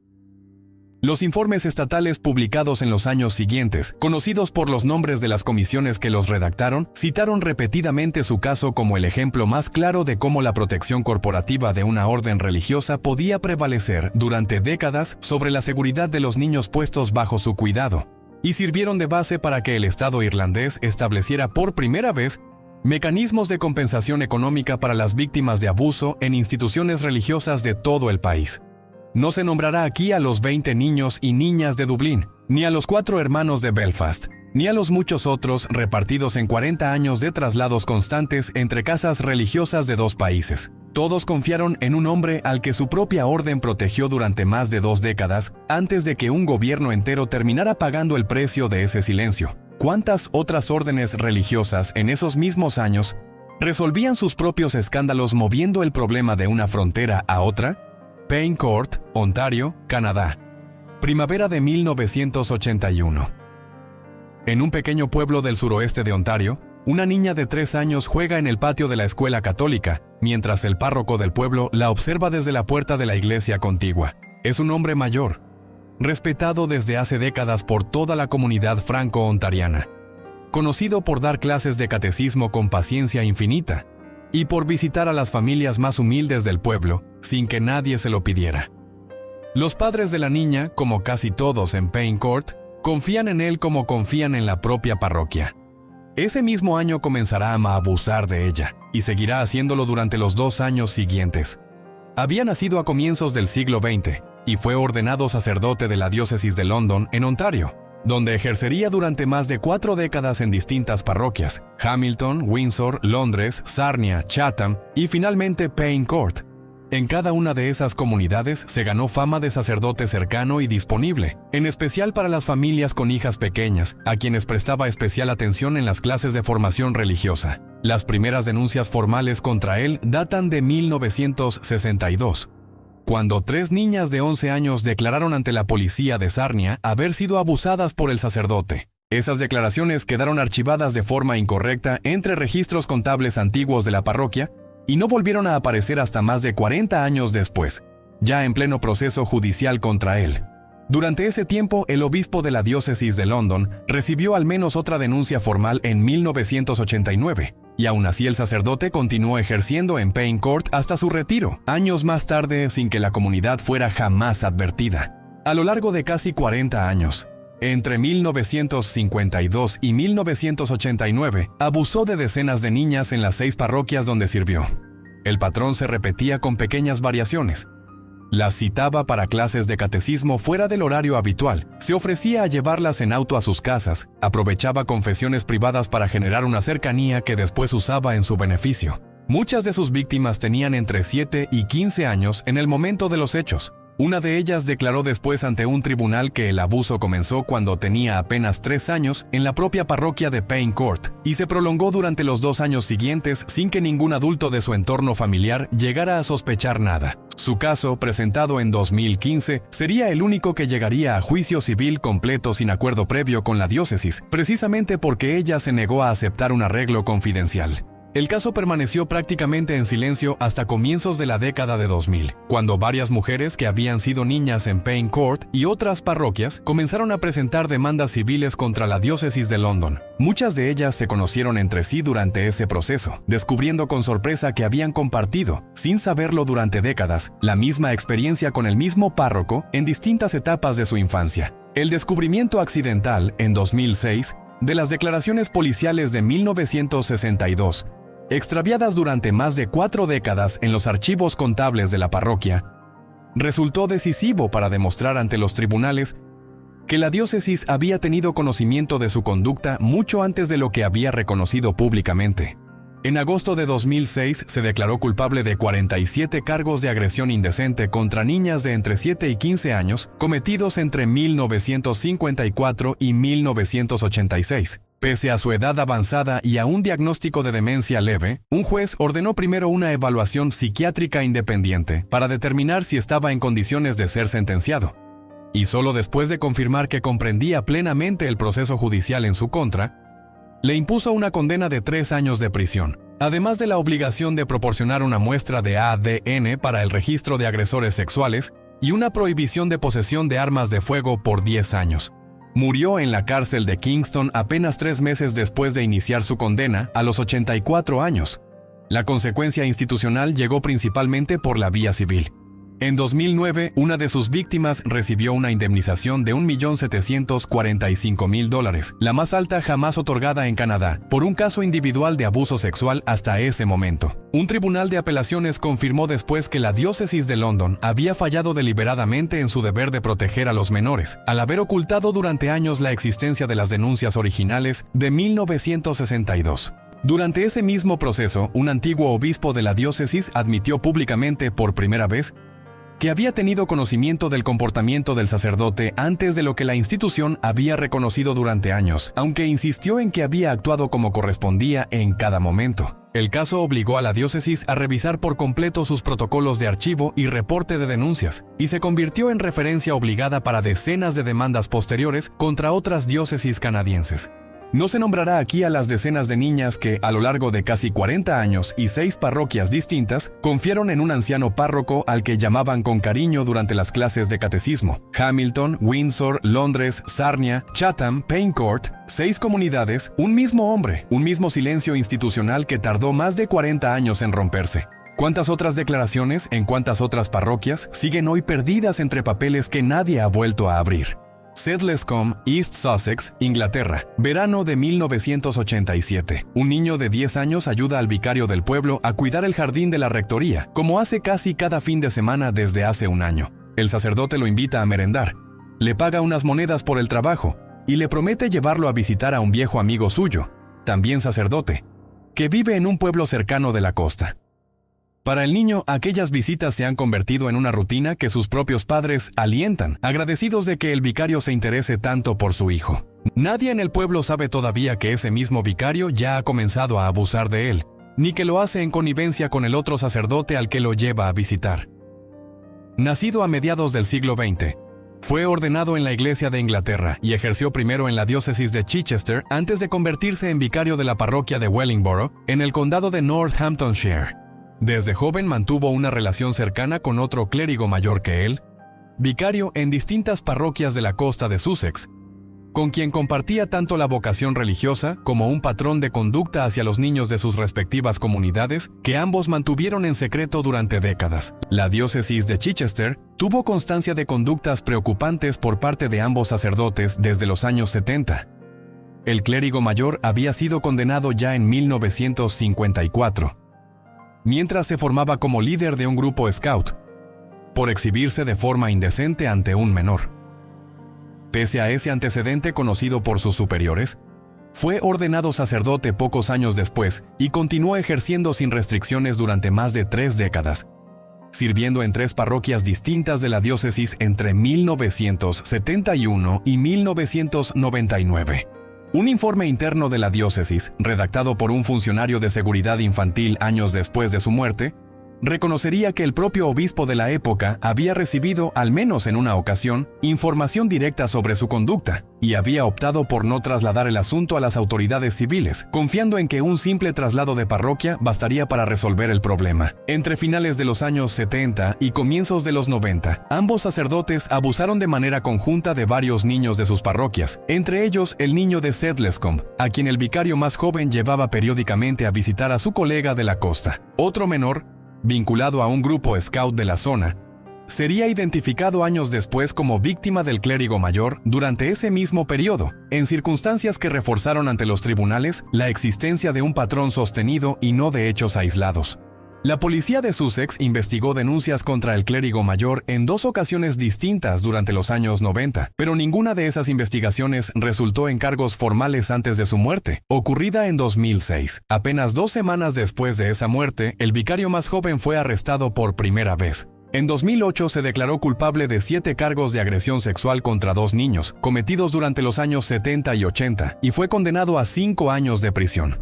Los informes estatales publicados en los años siguientes, conocidos por los nombres de las comisiones que los redactaron, citaron repetidamente su caso como el ejemplo más claro de cómo la protección corporativa de una orden religiosa podía prevalecer durante décadas sobre la seguridad de los niños puestos bajo su cuidado, y sirvieron de base para que el Estado irlandés estableciera por primera vez mecanismos de compensación económica para las víctimas de abuso en instituciones religiosas de todo el país. No se nombrará aquí a los 20 niños y niñas de Dublín, ni a los 4 hermanos de Belfast, ni a los muchos otros repartidos en 40 años de traslados constantes entre casas religiosas de 2 países. Todos confiaron en un hombre al que su propia orden protegió durante más de 2 décadas, antes de que un gobierno entero terminara pagando el precio de ese silencio. ¿Cuántas otras órdenes religiosas en esos mismos años resolvían sus propios escándalos moviendo el problema de una frontera a otra? Payne Court, Ontario, Canadá. Primavera de 1981. En un pequeño pueblo del suroeste de Ontario, una niña de 3 años juega en el patio de la escuela católica, mientras el párroco del pueblo la observa desde la puerta de la iglesia contigua. Es un hombre mayor. respetado desde hace décadas por toda la comunidad franco-ontariana, conocido por dar clases de catecismo con paciencia infinita y por visitar a las familias más humildes del pueblo sin que nadie se lo pidiera. Los padres de la niña, como casi todos en Payne Court, confían en él como confían en la propia parroquia. Ese mismo año comenzará a abusar de ella y seguirá haciéndolo durante los 2 años siguientes. Había nacido a comienzos del siglo XX y fue ordenado sacerdote de la diócesis de London en Ontario, donde ejercería durante más de 4 décadas en distintas parroquias: Hamilton, Windsor, Londres, Sarnia, Chatham y finalmente Payne Court. En cada una de esas comunidades se ganó fama de sacerdote cercano y disponible, en especial para las familias con hijas pequeñas, a quienes prestaba especial atención en las clases de formación religiosa. Las primeras denuncias formales contra él datan de 1962. Cuando 3 niñas de 11 años declararon ante la policía de Sarnia haber sido abusadas por el sacerdote. Esas declaraciones quedaron archivadas de forma incorrecta entre registros contables antiguos de la parroquia y no volvieron a aparecer hasta más de 40 años después, ya en pleno proceso judicial contra él. Durante ese tiempo, el obispo de la diócesis de London recibió al menos otra denuncia formal en 1989. Y aún así el sacerdote continuó ejerciendo en Payne Court hasta su retiro, años más tarde, sin que la comunidad fuera jamás advertida. A lo largo de casi 40 años, entre 1952 y 1989, abusó de decenas de niñas en las 6 parroquias donde sirvió. El patrón se repetía con pequeñas variaciones. Las citaba para clases de catecismo fuera del horario habitual, se ofrecía a llevarlas en auto a sus casas, aprovechaba confesiones privadas para generar una cercanía que después usaba en su beneficio. Muchas de sus víctimas tenían entre 7 y 15 años en el momento de los hechos. Una de ellas declaró después ante un tribunal que el abuso comenzó cuando tenía apenas 3 años en la propia parroquia de Payne Court y se prolongó durante los 2 años siguientes sin que ningún adulto de su entorno familiar llegara a sospechar nada. Su caso, presentado en 2015, sería el único que llegaría a juicio civil completo sin acuerdo previo con la diócesis, precisamente porque ella se negó a aceptar un arreglo confidencial. El caso permaneció prácticamente en silencio hasta comienzos de la década de 2000, cuando varias mujeres que habían sido niñas en Payne Court y otras parroquias comenzaron a presentar demandas civiles contra la diócesis de London. Muchas de ellas se conocieron entre sí durante ese proceso, descubriendo con sorpresa que habían compartido, sin saberlo durante décadas, la misma experiencia con el mismo párroco en distintas etapas de su infancia. El descubrimiento accidental, en 2006, de las declaraciones policiales de 1962, extraviadas durante más de 4 décadas en los archivos contables de la parroquia, resultó decisivo para demostrar ante los tribunales que la diócesis había tenido conocimiento de su conducta mucho antes de lo que había reconocido públicamente. En agosto de 2006 se declaró culpable de 47 cargos de agresión indecente contra niñas de entre 7 y 15 años cometidos entre 1954 y 1986. Pese a su edad avanzada y a un diagnóstico de demencia leve, un juez ordenó primero una evaluación psiquiátrica independiente para determinar si estaba en condiciones de ser sentenciado. Y solo después de confirmar que comprendía plenamente el proceso judicial en su contra, le impuso una condena de 3 años de prisión, además de la obligación de proporcionar una muestra de ADN para el registro de agresores sexuales y una prohibición de posesión de armas de fuego por 10 años. Murió en la cárcel de Kingston apenas 3 meses después de iniciar su condena, a los 84 años. La consecuencia institucional llegó principalmente por la vía civil. En 2009, una de sus víctimas recibió una indemnización de $1.745.000, la más alta jamás otorgada en Canadá, por un caso individual de abuso sexual hasta ese momento. Un tribunal de apelaciones confirmó después que la diócesis de London había fallado deliberadamente en su deber de proteger a los menores, al haber ocultado durante años la existencia de las denuncias originales de 1962. Durante ese mismo proceso, un antiguo obispo de la diócesis admitió públicamente por primera vez que había tenido conocimiento del comportamiento del sacerdote antes de lo que la institución había reconocido durante años, aunque insistió en que había actuado como correspondía en cada momento. El caso obligó a la diócesis a revisar por completo sus protocolos de archivo y reporte de denuncias, y se convirtió en referencia obligada para decenas de demandas posteriores contra otras diócesis canadienses. No se nombrará aquí a las decenas de niñas que, a lo largo de casi 40 años y 6 parroquias distintas, confiaron en un anciano párroco al que llamaban con cariño durante las clases de catecismo. Hamilton, Windsor, Londres, Sarnia, Chatham, Paincourt, 6 comunidades, un mismo hombre, un mismo silencio institucional que tardó más de 40 años en romperse. ¿Cuántas otras declaraciones en cuántas otras parroquias siguen hoy perdidas entre papeles que nadie ha vuelto a abrir? Sedlescombe, East Sussex, Inglaterra, verano de 1987. Un niño de 10 años ayuda al vicario del pueblo a cuidar el jardín de la rectoría, como hace casi cada fin de semana desde hace un año. El sacerdote lo invita a merendar, le paga unas monedas por el trabajo y le promete llevarlo a visitar a un viejo amigo suyo, también sacerdote, que vive en un pueblo cercano de la costa. Para el niño, aquellas visitas se han convertido en una rutina que sus propios padres alientan, agradecidos de que el vicario se interese tanto por su hijo. Nadie en el pueblo sabe todavía que ese mismo vicario ya ha comenzado a abusar de él, ni que lo hace en connivencia con el otro sacerdote al que lo lleva a visitar. Nacido a mediados del siglo XX, fue ordenado en la Iglesia de Inglaterra y ejerció primero en la diócesis de Chichester antes de convertirse en vicario de la parroquia de Wellingborough, en el condado de Northamptonshire. Desde joven mantuvo una relación cercana con otro clérigo mayor que él, vicario en distintas parroquias de la costa de Sussex, con quien compartía tanto la vocación religiosa como un patrón de conducta hacia los niños de sus respectivas comunidades que ambos mantuvieron en secreto durante décadas. La diócesis de Chichester tuvo constancia de conductas preocupantes por parte de ambos sacerdotes desde los años 70. El clérigo mayor había sido condenado ya en 1954. Mientras se formaba como líder de un grupo scout, por exhibirse de forma indecente ante un menor. Pese a ese antecedente conocido por sus superiores, fue ordenado sacerdote pocos años después y continuó ejerciendo sin restricciones durante más de 3 décadas, sirviendo en 3 parroquias distintas de la diócesis entre 1971 y 1999. Un informe interno de la diócesis, redactado por un funcionario de seguridad infantil años después de su muerte, reconocería que el propio obispo de la época había recibido, al menos en una ocasión, información directa sobre su conducta y había optado por no trasladar el asunto a las autoridades civiles, confiando en que un simple traslado de parroquia bastaría para resolver el problema. Entre finales de los años 70 y comienzos de los 90, ambos sacerdotes abusaron de manera conjunta de varios niños de sus parroquias, entre ellos el niño de Sedlescombe, a quien el vicario más joven llevaba periódicamente a visitar a su colega de la costa. Otro menor, vinculado a un grupo scout de la zona, sería identificado años después como víctima del clérigo mayor durante ese mismo periodo, en circunstancias que reforzaron ante los tribunales la existencia de un patrón sostenido y no de hechos aislados. La policía de Sussex investigó denuncias contra el clérigo mayor en 2 ocasiones distintas durante los años 90, pero ninguna de esas investigaciones resultó en cargos formales antes de su muerte, ocurrida en 2006. Apenas 2 semanas después de esa muerte, el vicario más joven fue arrestado por primera vez. En 2008 se declaró culpable de 7 cargos de agresión sexual contra 2 niños, cometidos durante los años 70 y 80, y fue condenado a 5 años de prisión.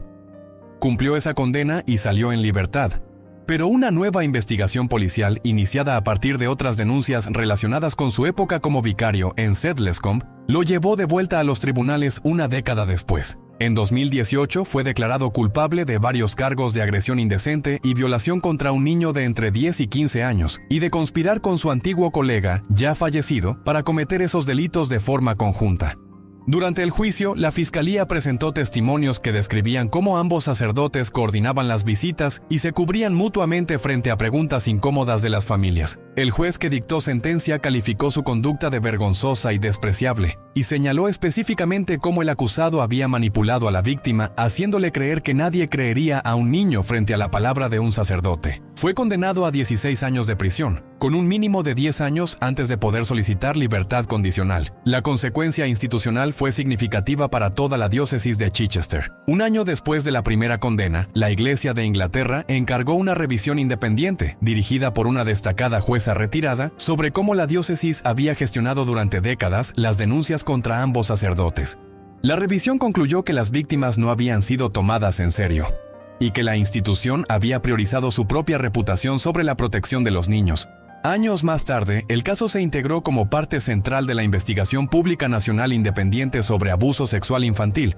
Cumplió esa condena y salió en libertad. Pero una nueva investigación policial, iniciada a partir de otras denuncias relacionadas con su época como vicario en Sedlescombe, lo llevó de vuelta a los tribunales una década después. En 2018 fue declarado culpable de varios cargos de agresión indecente y violación contra un niño de entre 10 y 15 años, y de conspirar con su antiguo colega, ya fallecido, para cometer esos delitos de forma conjunta. Durante el juicio, la fiscalía presentó testimonios que describían cómo ambos sacerdotes coordinaban las visitas y se cubrían mutuamente frente a preguntas incómodas de las familias. El juez que dictó sentencia calificó su conducta de vergonzosa y despreciable, y señaló específicamente cómo el acusado había manipulado a la víctima, haciéndole creer que nadie creería a un niño frente a la palabra de un sacerdote. Fue condenado a 16 años de prisión, con un mínimo de 10 años antes de poder solicitar libertad condicional. La consecuencia institucional fue significativa para toda la diócesis de Chichester. Un año después de la primera condena, la Iglesia de Inglaterra encargó una revisión independiente, dirigida por una destacada jueza retirada, sobre cómo la diócesis había gestionado durante décadas las denuncias contra ambos sacerdotes. La revisión concluyó que las víctimas no habían sido tomadas en serio, y que la institución había priorizado su propia reputación sobre la protección de los niños. Años más tarde, el caso se integró como parte central de la investigación pública nacional independiente sobre abuso sexual infantil,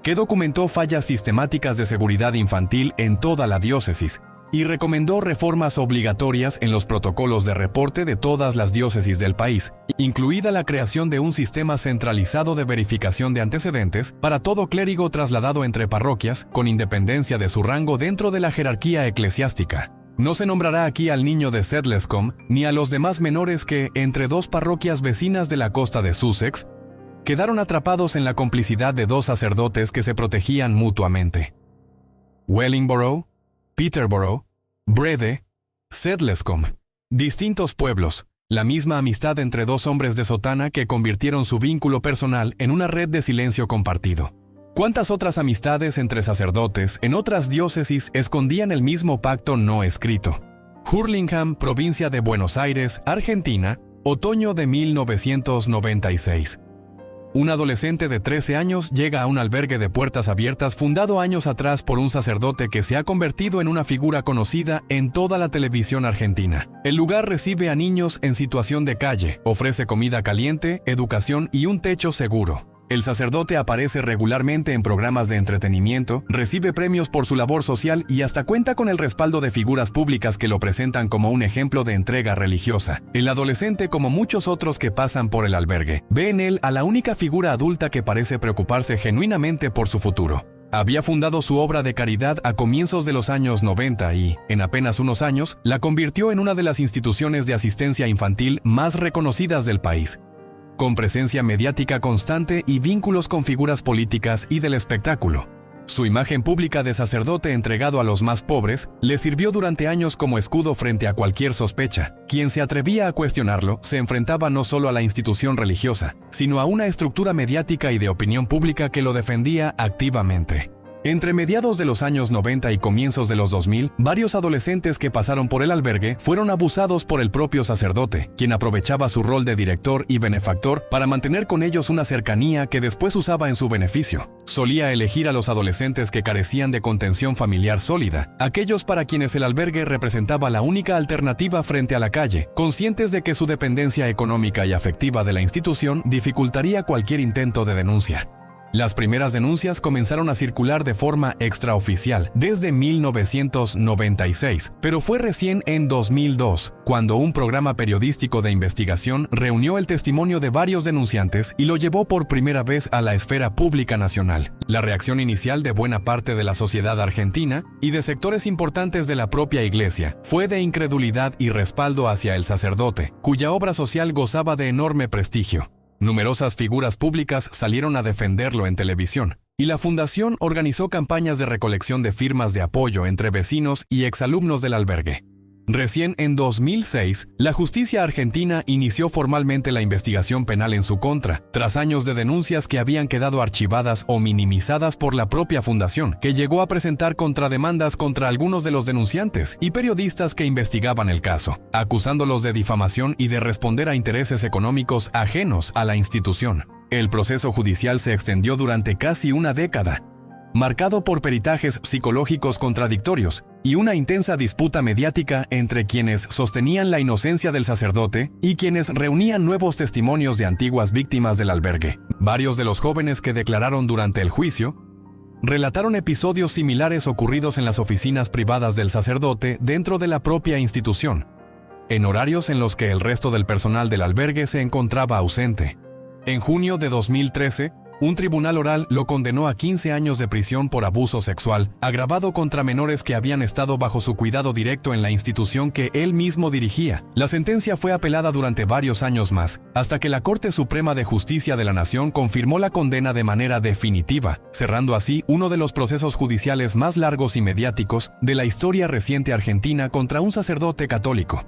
que documentó fallas sistemáticas de seguridad infantil en toda la diócesis y recomendó reformas obligatorias en los protocolos de reporte de todas las diócesis del país, incluida la creación de un sistema centralizado de verificación de antecedentes para todo clérigo trasladado entre parroquias, con independencia de su rango dentro de la jerarquía eclesiástica. No se nombrará aquí al niño de Sedlescombe ni a los demás menores que, entre dos parroquias vecinas de la costa de Sussex, quedaron atrapados en la complicidad de dos sacerdotes que se protegían mutuamente. Wellingborough, Peterborough, Brede, Sedlescombe. Distintos pueblos, la misma amistad entre dos hombres de sotana que convirtieron su vínculo personal en una red de silencio compartido. ¿Cuántas otras amistades entre sacerdotes en otras diócesis escondían el mismo pacto no escrito? Hurlingham, provincia de Buenos Aires, Argentina, otoño de 1996. Un adolescente de 13 años llega a un albergue de puertas abiertas fundado años atrás por un sacerdote que se ha convertido en una figura conocida en toda la televisión argentina. El lugar recibe a niños en situación de calle, ofrece comida caliente, educación y un techo seguro. El sacerdote aparece regularmente en programas de entretenimiento, recibe premios por su labor social y hasta cuenta con el respaldo de figuras públicas que lo presentan como un ejemplo de entrega religiosa. El adolescente, como muchos otros que pasan por el albergue, ve en él a la única figura adulta que parece preocuparse genuinamente por su futuro. Había fundado su obra de caridad a comienzos de los años 90 y, en apenas unos años, la convirtió en una de las instituciones de asistencia infantil más reconocidas del país, con presencia mediática constante y vínculos con figuras políticas y del espectáculo. Su imagen pública de sacerdote entregado a los más pobres le sirvió durante años como escudo frente a cualquier sospecha. Quien se atrevía a cuestionarlo se enfrentaba no solo a la institución religiosa, sino a una estructura mediática y de opinión pública que lo defendía activamente. Entre mediados de los años 90 y comienzos de los 2000, varios adolescentes que pasaron por el albergue fueron abusados por el propio sacerdote, quien aprovechaba su rol de director y benefactor para mantener con ellos una cercanía que después usaba en su beneficio. Solía elegir a los adolescentes que carecían de contención familiar sólida, aquellos para quienes el albergue representaba la única alternativa frente a la calle, conscientes de que su dependencia económica y afectiva de la institución dificultaría cualquier intento de denuncia. Las primeras denuncias comenzaron a circular de forma extraoficial desde 1996, pero fue recién en 2002, cuando un programa periodístico de investigación reunió el testimonio de varios denunciantes y lo llevó por primera vez a la esfera pública nacional. La reacción inicial de buena parte de la sociedad argentina y de sectores importantes de la propia iglesia fue de incredulidad y respaldo hacia el sacerdote, cuya obra social gozaba de enorme prestigio. Numerosas figuras públicas salieron a defenderlo en televisión, y la fundación organizó campañas de recolección de firmas de apoyo entre vecinos y exalumnos del albergue. Recién en 2006, la justicia argentina inició formalmente la investigación penal en su contra, tras años de denuncias que habían quedado archivadas o minimizadas por la propia fundación, que llegó a presentar contrademandas contra algunos de los denunciantes y periodistas que investigaban el caso, acusándolos de difamación y de responder a intereses económicos ajenos a la institución. El proceso judicial se extendió durante casi una década, marcado por peritajes psicológicos contradictorios y una intensa disputa mediática entre quienes sostenían la inocencia del sacerdote y quienes reunían nuevos testimonios de antiguas víctimas del albergue. Varios de los jóvenes que declararon durante el juicio relataron episodios similares ocurridos en las oficinas privadas del sacerdote dentro de la propia institución, en horarios en los que el resto del personal del albergue se encontraba ausente. En junio de 2013, un tribunal oral lo condenó a 15 años de prisión por abuso sexual, agravado contra menores que habían estado bajo su cuidado directo en la institución que él mismo dirigía. La sentencia fue apelada durante varios años más, hasta que la Corte Suprema de Justicia de la Nación confirmó la condena de manera definitiva, cerrando así uno de los procesos judiciales más largos y mediáticos de la historia reciente argentina contra un sacerdote católico.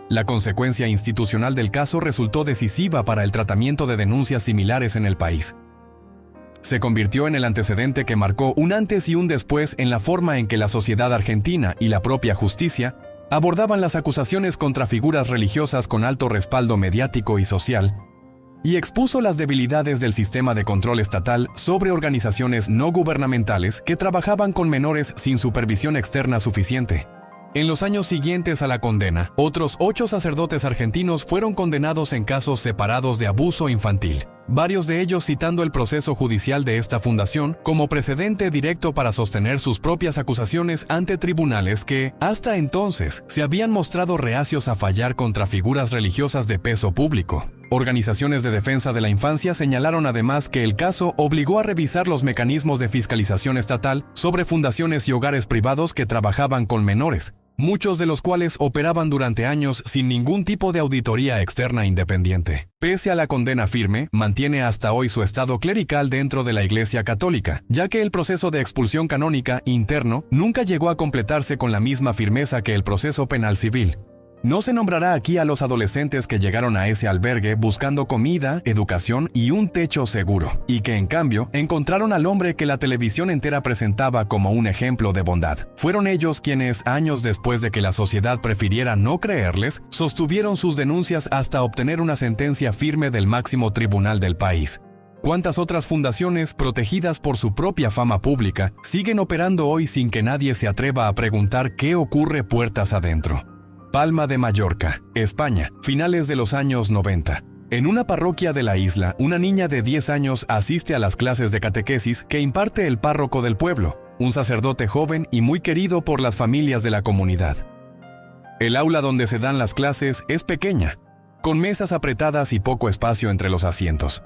La consecuencia institucional del caso resultó decisiva para el tratamiento de denuncias similares en el país. Se convirtió en el antecedente que marcó un antes y un después en la forma en que la sociedad argentina y la propia justicia abordaban las acusaciones contra figuras religiosas con alto respaldo mediático y social, y expuso las debilidades del sistema de control estatal sobre organizaciones no gubernamentales que trabajaban con menores sin supervisión externa suficiente. En los años siguientes a la condena, otros 8 sacerdotes argentinos fueron condenados en casos separados de abuso infantil, varios de ellos citando el proceso judicial de esta fundación como precedente directo para sostener sus propias acusaciones ante tribunales que, hasta entonces, se habían mostrado reacios a fallar contra figuras religiosas de peso público. Organizaciones de defensa de la infancia señalaron además que el caso obligó a revisar los mecanismos de fiscalización estatal sobre fundaciones y hogares privados que trabajaban con menores, muchos de los cuales operaban durante años sin ningún tipo de auditoría externa independiente. Pese a la condena firme, mantiene hasta hoy su estado clerical dentro de la Iglesia Católica, ya que el proceso de expulsión canónica interno nunca llegó a completarse con la misma firmeza que el proceso penal civil. No se nombrará aquí a los adolescentes que llegaron a ese albergue buscando comida, educación y un techo seguro, y que en cambio encontraron al hombre que la televisión entera presentaba como un ejemplo de bondad. Fueron ellos quienes, años después de que la sociedad prefiriera no creerles, sostuvieron sus denuncias hasta obtener una sentencia firme del máximo tribunal del país. ¿Cuántas otras fundaciones, protegidas por su propia fama pública, siguen operando hoy sin que nadie se atreva a preguntar qué ocurre puertas adentro? Palma de Mallorca, España, finales de los años 90. En una parroquia de la isla, una niña de 10 años asiste a las clases de catequesis que imparte el párroco del pueblo, un sacerdote joven y muy querido por las familias de la comunidad. El aula donde se dan las clases es pequeña, con mesas apretadas y poco espacio entre los asientos.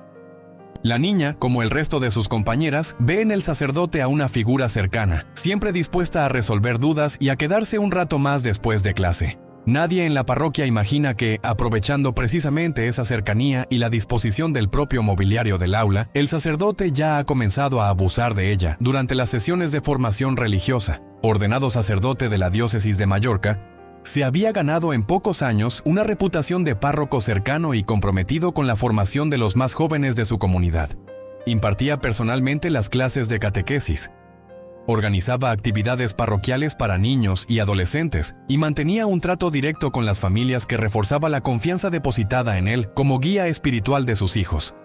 La niña, como el resto de sus compañeras, ve en el sacerdote a una figura cercana, siempre dispuesta a resolver dudas y a quedarse un rato más después de clase. Nadie en la parroquia imagina que, aprovechando precisamente esa cercanía y la disposición del propio mobiliario del aula, el sacerdote ya ha comenzado a abusar de ella durante las sesiones de formación religiosa. Ordenado sacerdote de la diócesis de Mallorca, se había ganado en pocos años una reputación de párroco cercano y comprometido con la formación de los más jóvenes de su comunidad. Impartía personalmente las clases de catequesis, organizaba actividades parroquiales para niños y adolescentes y mantenía un trato directo con las familias que reforzaba la confianza depositada en él como guía espiritual de sus hijos.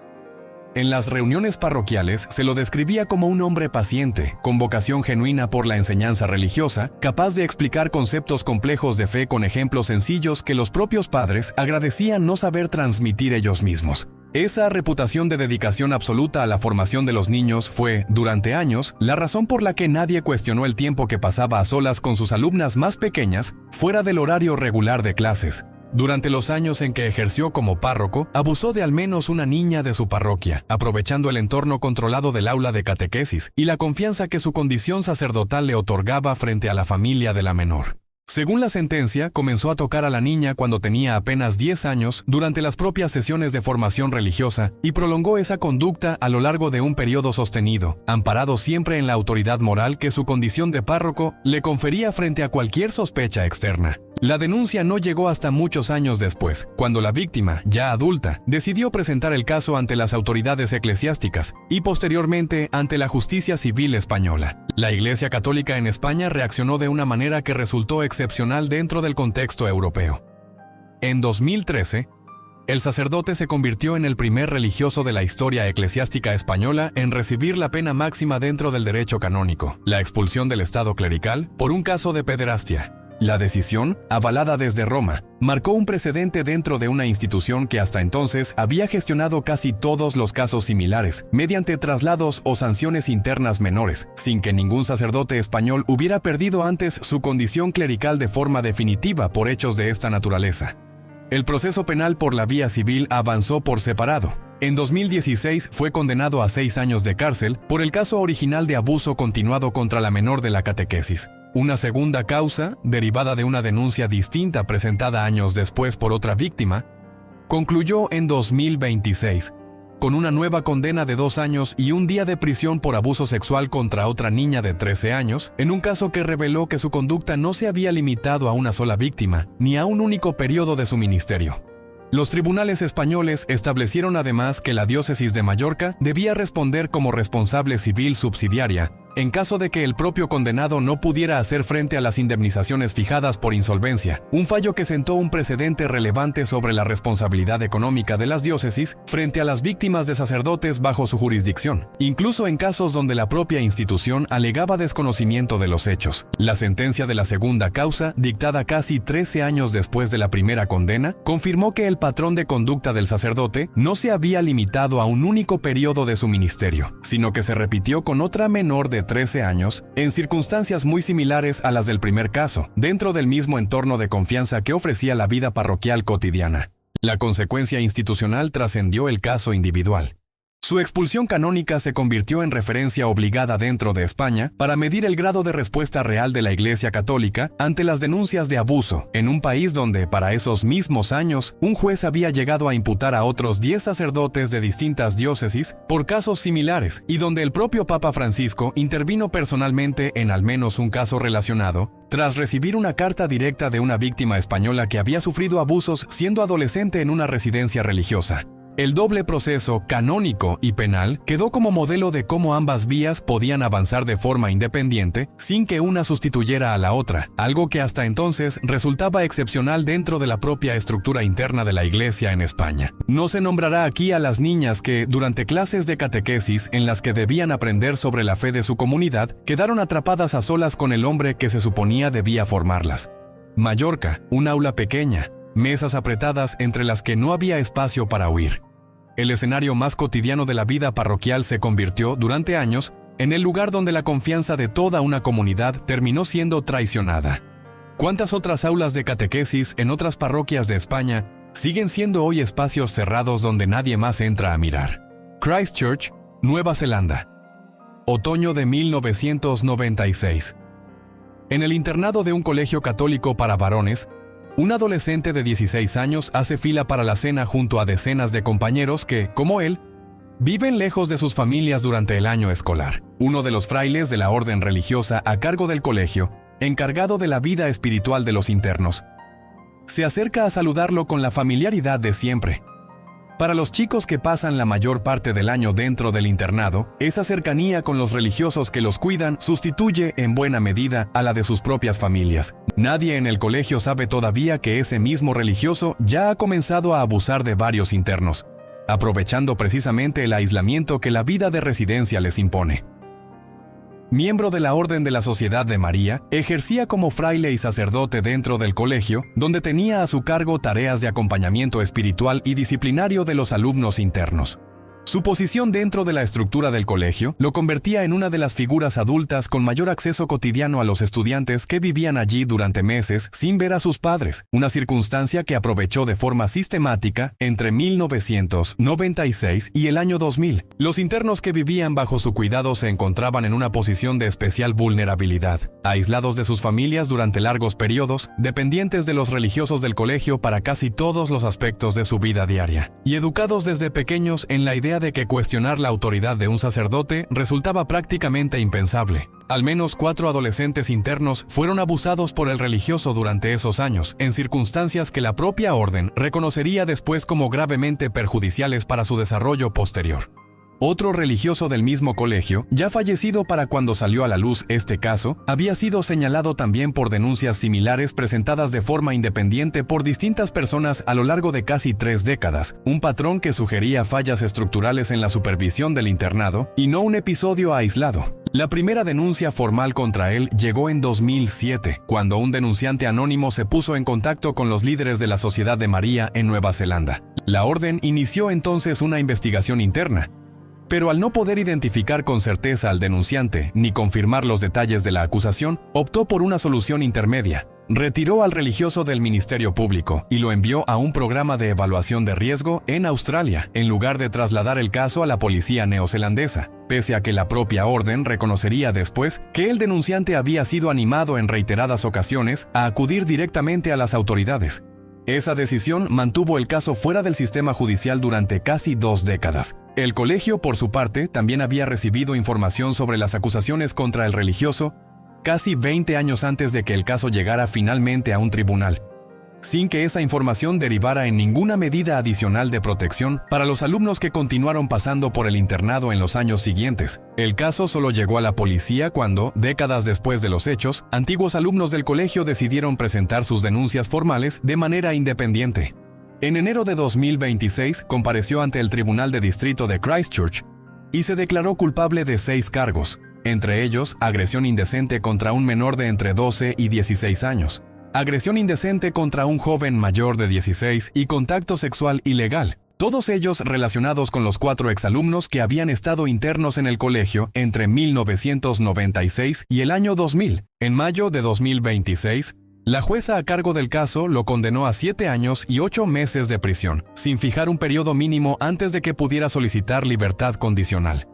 En las reuniones parroquiales se lo describía como un hombre paciente, con vocación genuina por la enseñanza religiosa, capaz de explicar conceptos complejos de fe con ejemplos sencillos que los propios padres agradecían no saber transmitir ellos mismos. Esa reputación de dedicación absoluta a la formación de los niños fue, durante años, la razón por la que nadie cuestionó el tiempo que pasaba a solas con sus alumnas más pequeñas, fuera del horario regular de clases. Durante los años en que ejerció como párroco, abusó de al menos una niña de su parroquia, aprovechando el entorno controlado del aula de catequesis y la confianza que su condición sacerdotal le otorgaba frente a la familia de la menor. Según la sentencia, comenzó a tocar a la niña cuando tenía apenas 10 años durante las propias sesiones de formación religiosa y prolongó esa conducta a lo largo de un periodo sostenido, amparado siempre en la autoridad moral que su condición de párroco le confería frente a cualquier sospecha externa. La denuncia no llegó hasta muchos años después, cuando la víctima, ya adulta, decidió presentar el caso ante las autoridades eclesiásticas y posteriormente ante la justicia civil española. La Iglesia Católica en España reaccionó de una manera que resultó excepcional dentro del contexto europeo. En 2013, el sacerdote se convirtió en el primer religioso de la historia eclesiástica española en recibir la pena máxima dentro del derecho canónico, la expulsión del estado clerical por un caso de pederastia. La decisión, avalada desde Roma, marcó un precedente dentro de una institución que hasta entonces había gestionado casi todos los casos similares, mediante traslados o sanciones internas menores, sin que ningún sacerdote español hubiera perdido antes su condición clerical de forma definitiva por hechos de esta naturaleza. El proceso penal por la vía civil avanzó por separado. En 2016 fue condenado a 6 años de cárcel por el caso original de abuso continuado contra la menor de la catequesis. Una segunda causa, derivada de una denuncia distinta presentada años después por otra víctima, concluyó en 2026, con una nueva condena de 2 años y un día de prisión por abuso sexual contra otra niña de 13 años, en un caso que reveló que su conducta no se había limitado a una sola víctima, ni a un único periodo de su ministerio. Los tribunales españoles establecieron además que la diócesis de Mallorca debía responder como responsable civil subsidiaria En caso de que el propio condenado no pudiera hacer frente a las indemnizaciones fijadas por insolvencia, un fallo que sentó un precedente relevante sobre la responsabilidad económica de las diócesis frente a las víctimas de sacerdotes bajo su jurisdicción, incluso en casos donde la propia institución alegaba desconocimiento de los hechos. La sentencia de la segunda causa, dictada casi 13 años después de la primera condena, confirmó que el patrón de conducta del sacerdote no se había limitado a un único periodo de su ministerio, sino que se repitió con otra menor de 13 años, en circunstancias muy similares a las del primer caso, dentro del mismo entorno de confianza que ofrecía la vida parroquial cotidiana. La consecuencia institucional trascendió el caso individual. Su expulsión canónica se convirtió en referencia obligada dentro de España para medir el grado de respuesta real de la Iglesia Católica ante las denuncias de abuso, en un país donde, para esos mismos años, un juez había llegado a imputar a otros 10 sacerdotes de distintas diócesis por casos similares y donde el propio Papa Francisco intervino personalmente en al menos un caso relacionado, tras recibir una carta directa de una víctima española que había sufrido abusos siendo adolescente en una residencia religiosa. El doble proceso canónico y penal quedó como modelo de cómo ambas vías podían avanzar de forma independiente sin que una sustituyera a la otra, algo que hasta entonces resultaba excepcional dentro de la propia estructura interna de la Iglesia en España. No se nombrará aquí a las niñas que, durante clases de catequesis en las que debían aprender sobre la fe de su comunidad, quedaron atrapadas a solas con el hombre que se suponía debía formarlas. Mallorca, un aula pequeña, mesas apretadas entre las que no había espacio para huir. El escenario más cotidiano de la vida parroquial se convirtió, durante años, en el lugar donde la confianza de toda una comunidad terminó siendo traicionada. ¿Cuántas otras aulas de catequesis en otras parroquias de España siguen siendo hoy espacios cerrados donde nadie más entra a mirar? Christchurch, Nueva Zelanda. Otoño de 1996. En el internado de un colegio católico para varones, un adolescente de 16 años hace fila para la cena junto a decenas de compañeros que, como él, viven lejos de sus familias durante el año escolar. Uno de los frailes de la orden religiosa a cargo del colegio, encargado de la vida espiritual de los internos, se acerca a saludarlo con la familiaridad de siempre. Para los chicos que pasan la mayor parte del año dentro del internado, esa cercanía con los religiosos que los cuidan sustituye en buena medida a la de sus propias familias. Nadie en el colegio sabe todavía que ese mismo religioso ya ha comenzado a abusar de varios internos, aprovechando precisamente el aislamiento que la vida de residencia les impone. Miembro de la Orden de la Sociedad de María, ejercía como fraile y sacerdote dentro del colegio, donde tenía a su cargo tareas de acompañamiento espiritual y disciplinario de los alumnos internos. Su posición dentro de la estructura del colegio lo convertía en una de las figuras adultas con mayor acceso cotidiano a los estudiantes que vivían allí durante meses sin ver a sus padres, una circunstancia que aprovechó de forma sistemática entre 1996 y el año 2000. Los internos que vivían bajo su cuidado se encontraban en una posición de especial vulnerabilidad, aislados de sus familias durante largos periodos, dependientes de los religiosos del colegio para casi todos los aspectos de su vida diaria, y educados desde pequeños en la idea de que cuestionar la autoridad de un sacerdote resultaba prácticamente impensable. Al menos 4 adolescentes internos fueron abusados por el religioso durante esos años, en circunstancias que la propia orden reconocería después como gravemente perjudiciales para su desarrollo posterior. Otro religioso del mismo colegio, ya fallecido para cuando salió a la luz este caso, había sido señalado también por denuncias similares presentadas de forma independiente por distintas personas a lo largo de casi 3 décadas, un patrón que sugería fallas estructurales en la supervisión del internado y no un episodio aislado. La primera denuncia formal contra él llegó en 2007, cuando un denunciante anónimo se puso en contacto con los líderes de la Sociedad de María en Nueva Zelanda. La orden inició entonces una investigación interna, pero al no poder identificar con certeza al denunciante ni confirmar los detalles de la acusación, optó por una solución intermedia. Retiró al religioso del Ministerio Público y lo envió a un programa de evaluación de riesgo en Australia, en lugar de trasladar el caso a la policía neozelandesa, pese a que la propia orden reconocería después que el denunciante había sido animado en reiteradas ocasiones a acudir directamente a las autoridades. Esa decisión mantuvo el caso fuera del sistema judicial durante casi 2 décadas. El colegio, por su parte, también había recibido información sobre las acusaciones contra el religioso casi 20 años antes de que el caso llegara finalmente a un tribunal. sin que esa información derivara en ninguna medida adicional de protección para los alumnos que continuaron pasando por el internado en los años siguientes. El caso solo llegó a la policía cuando, décadas después de los hechos, antiguos alumnos del colegio decidieron presentar sus denuncias formales de manera independiente. En enero de 2026 compareció ante el Tribunal de Distrito de Christchurch y se declaró culpable de 6 cargos, entre ellos agresión indecente contra un menor de entre 12 y 16 años, agresión indecente contra un joven mayor de 16 y contacto sexual ilegal, todos ellos relacionados con los 4 exalumnos que habían estado internos en el colegio entre 1996 y el año 2000. En mayo de 2026, la jueza a cargo del caso lo condenó a 7 años y 8 meses de prisión, sin fijar un periodo mínimo antes de que pudiera solicitar libertad condicional.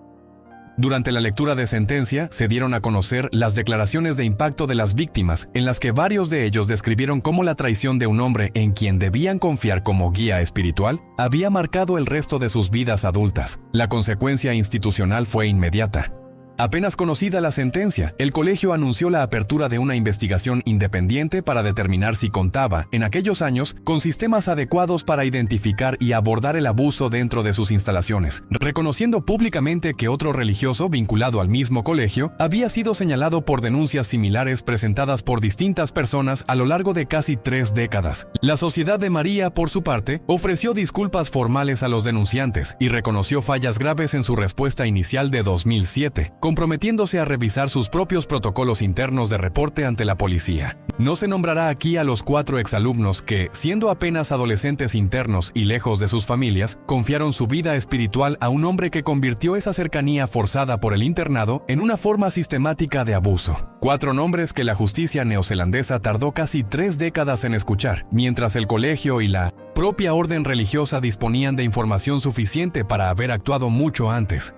Durante la lectura de sentencia, se dieron a conocer las declaraciones de impacto de las víctimas, en las que varios de ellos describieron cómo la traición de un hombre en quien debían confiar como guía espiritual había marcado el resto de sus vidas adultas. La consecuencia institucional fue inmediata. Apenas conocida la sentencia, el colegio anunció la apertura de una investigación independiente para determinar si contaba, en aquellos años, con sistemas adecuados para identificar y abordar el abuso dentro de sus instalaciones, reconociendo públicamente que otro religioso vinculado al mismo colegio había sido señalado por denuncias similares presentadas por distintas personas a lo largo de casi 3 décadas. La Sociedad de María, por su parte, ofreció disculpas formales a los denunciantes y reconoció fallas graves en su respuesta inicial de 2007. Comprometiéndose a revisar sus propios protocolos internos de reporte ante la policía. No se nombrará aquí a los 4 exalumnos que, siendo apenas adolescentes internos y lejos de sus familias, confiaron su vida espiritual a un hombre que convirtió esa cercanía forzada por el internado en una forma sistemática de abuso. 4 nombres que la justicia neozelandesa tardó casi 3 décadas en escuchar, mientras el colegio y la propia orden religiosa disponían de información suficiente para haber actuado mucho antes.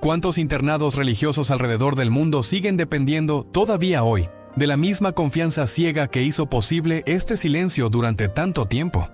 ¿Cuántos internados religiosos alrededor del mundo siguen dependiendo, todavía hoy, de la misma confianza ciega que hizo posible este silencio durante tanto tiempo?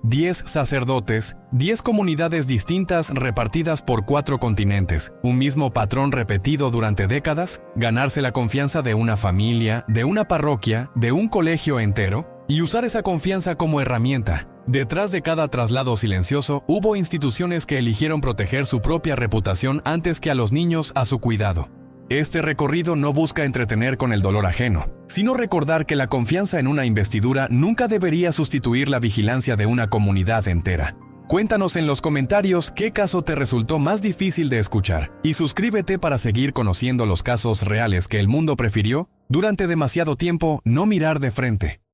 10 sacerdotes, 10 comunidades distintas repartidas por 4 continentes, un mismo patrón repetido durante décadas, ganarse la confianza de una familia, de una parroquia, de un colegio entero, y usar esa confianza como herramienta. Detrás de cada traslado silencioso, hubo instituciones que eligieron proteger su propia reputación antes que a los niños a su cuidado. Este recorrido no busca entretener con el dolor ajeno, sino recordar que la confianza en una investidura nunca debería sustituir la vigilancia de una comunidad entera. Cuéntanos en los comentarios qué caso te resultó más difícil de escuchar y suscríbete para seguir conociendo los casos reales que el mundo prefirió, durante demasiado tiempo, no mirar de frente.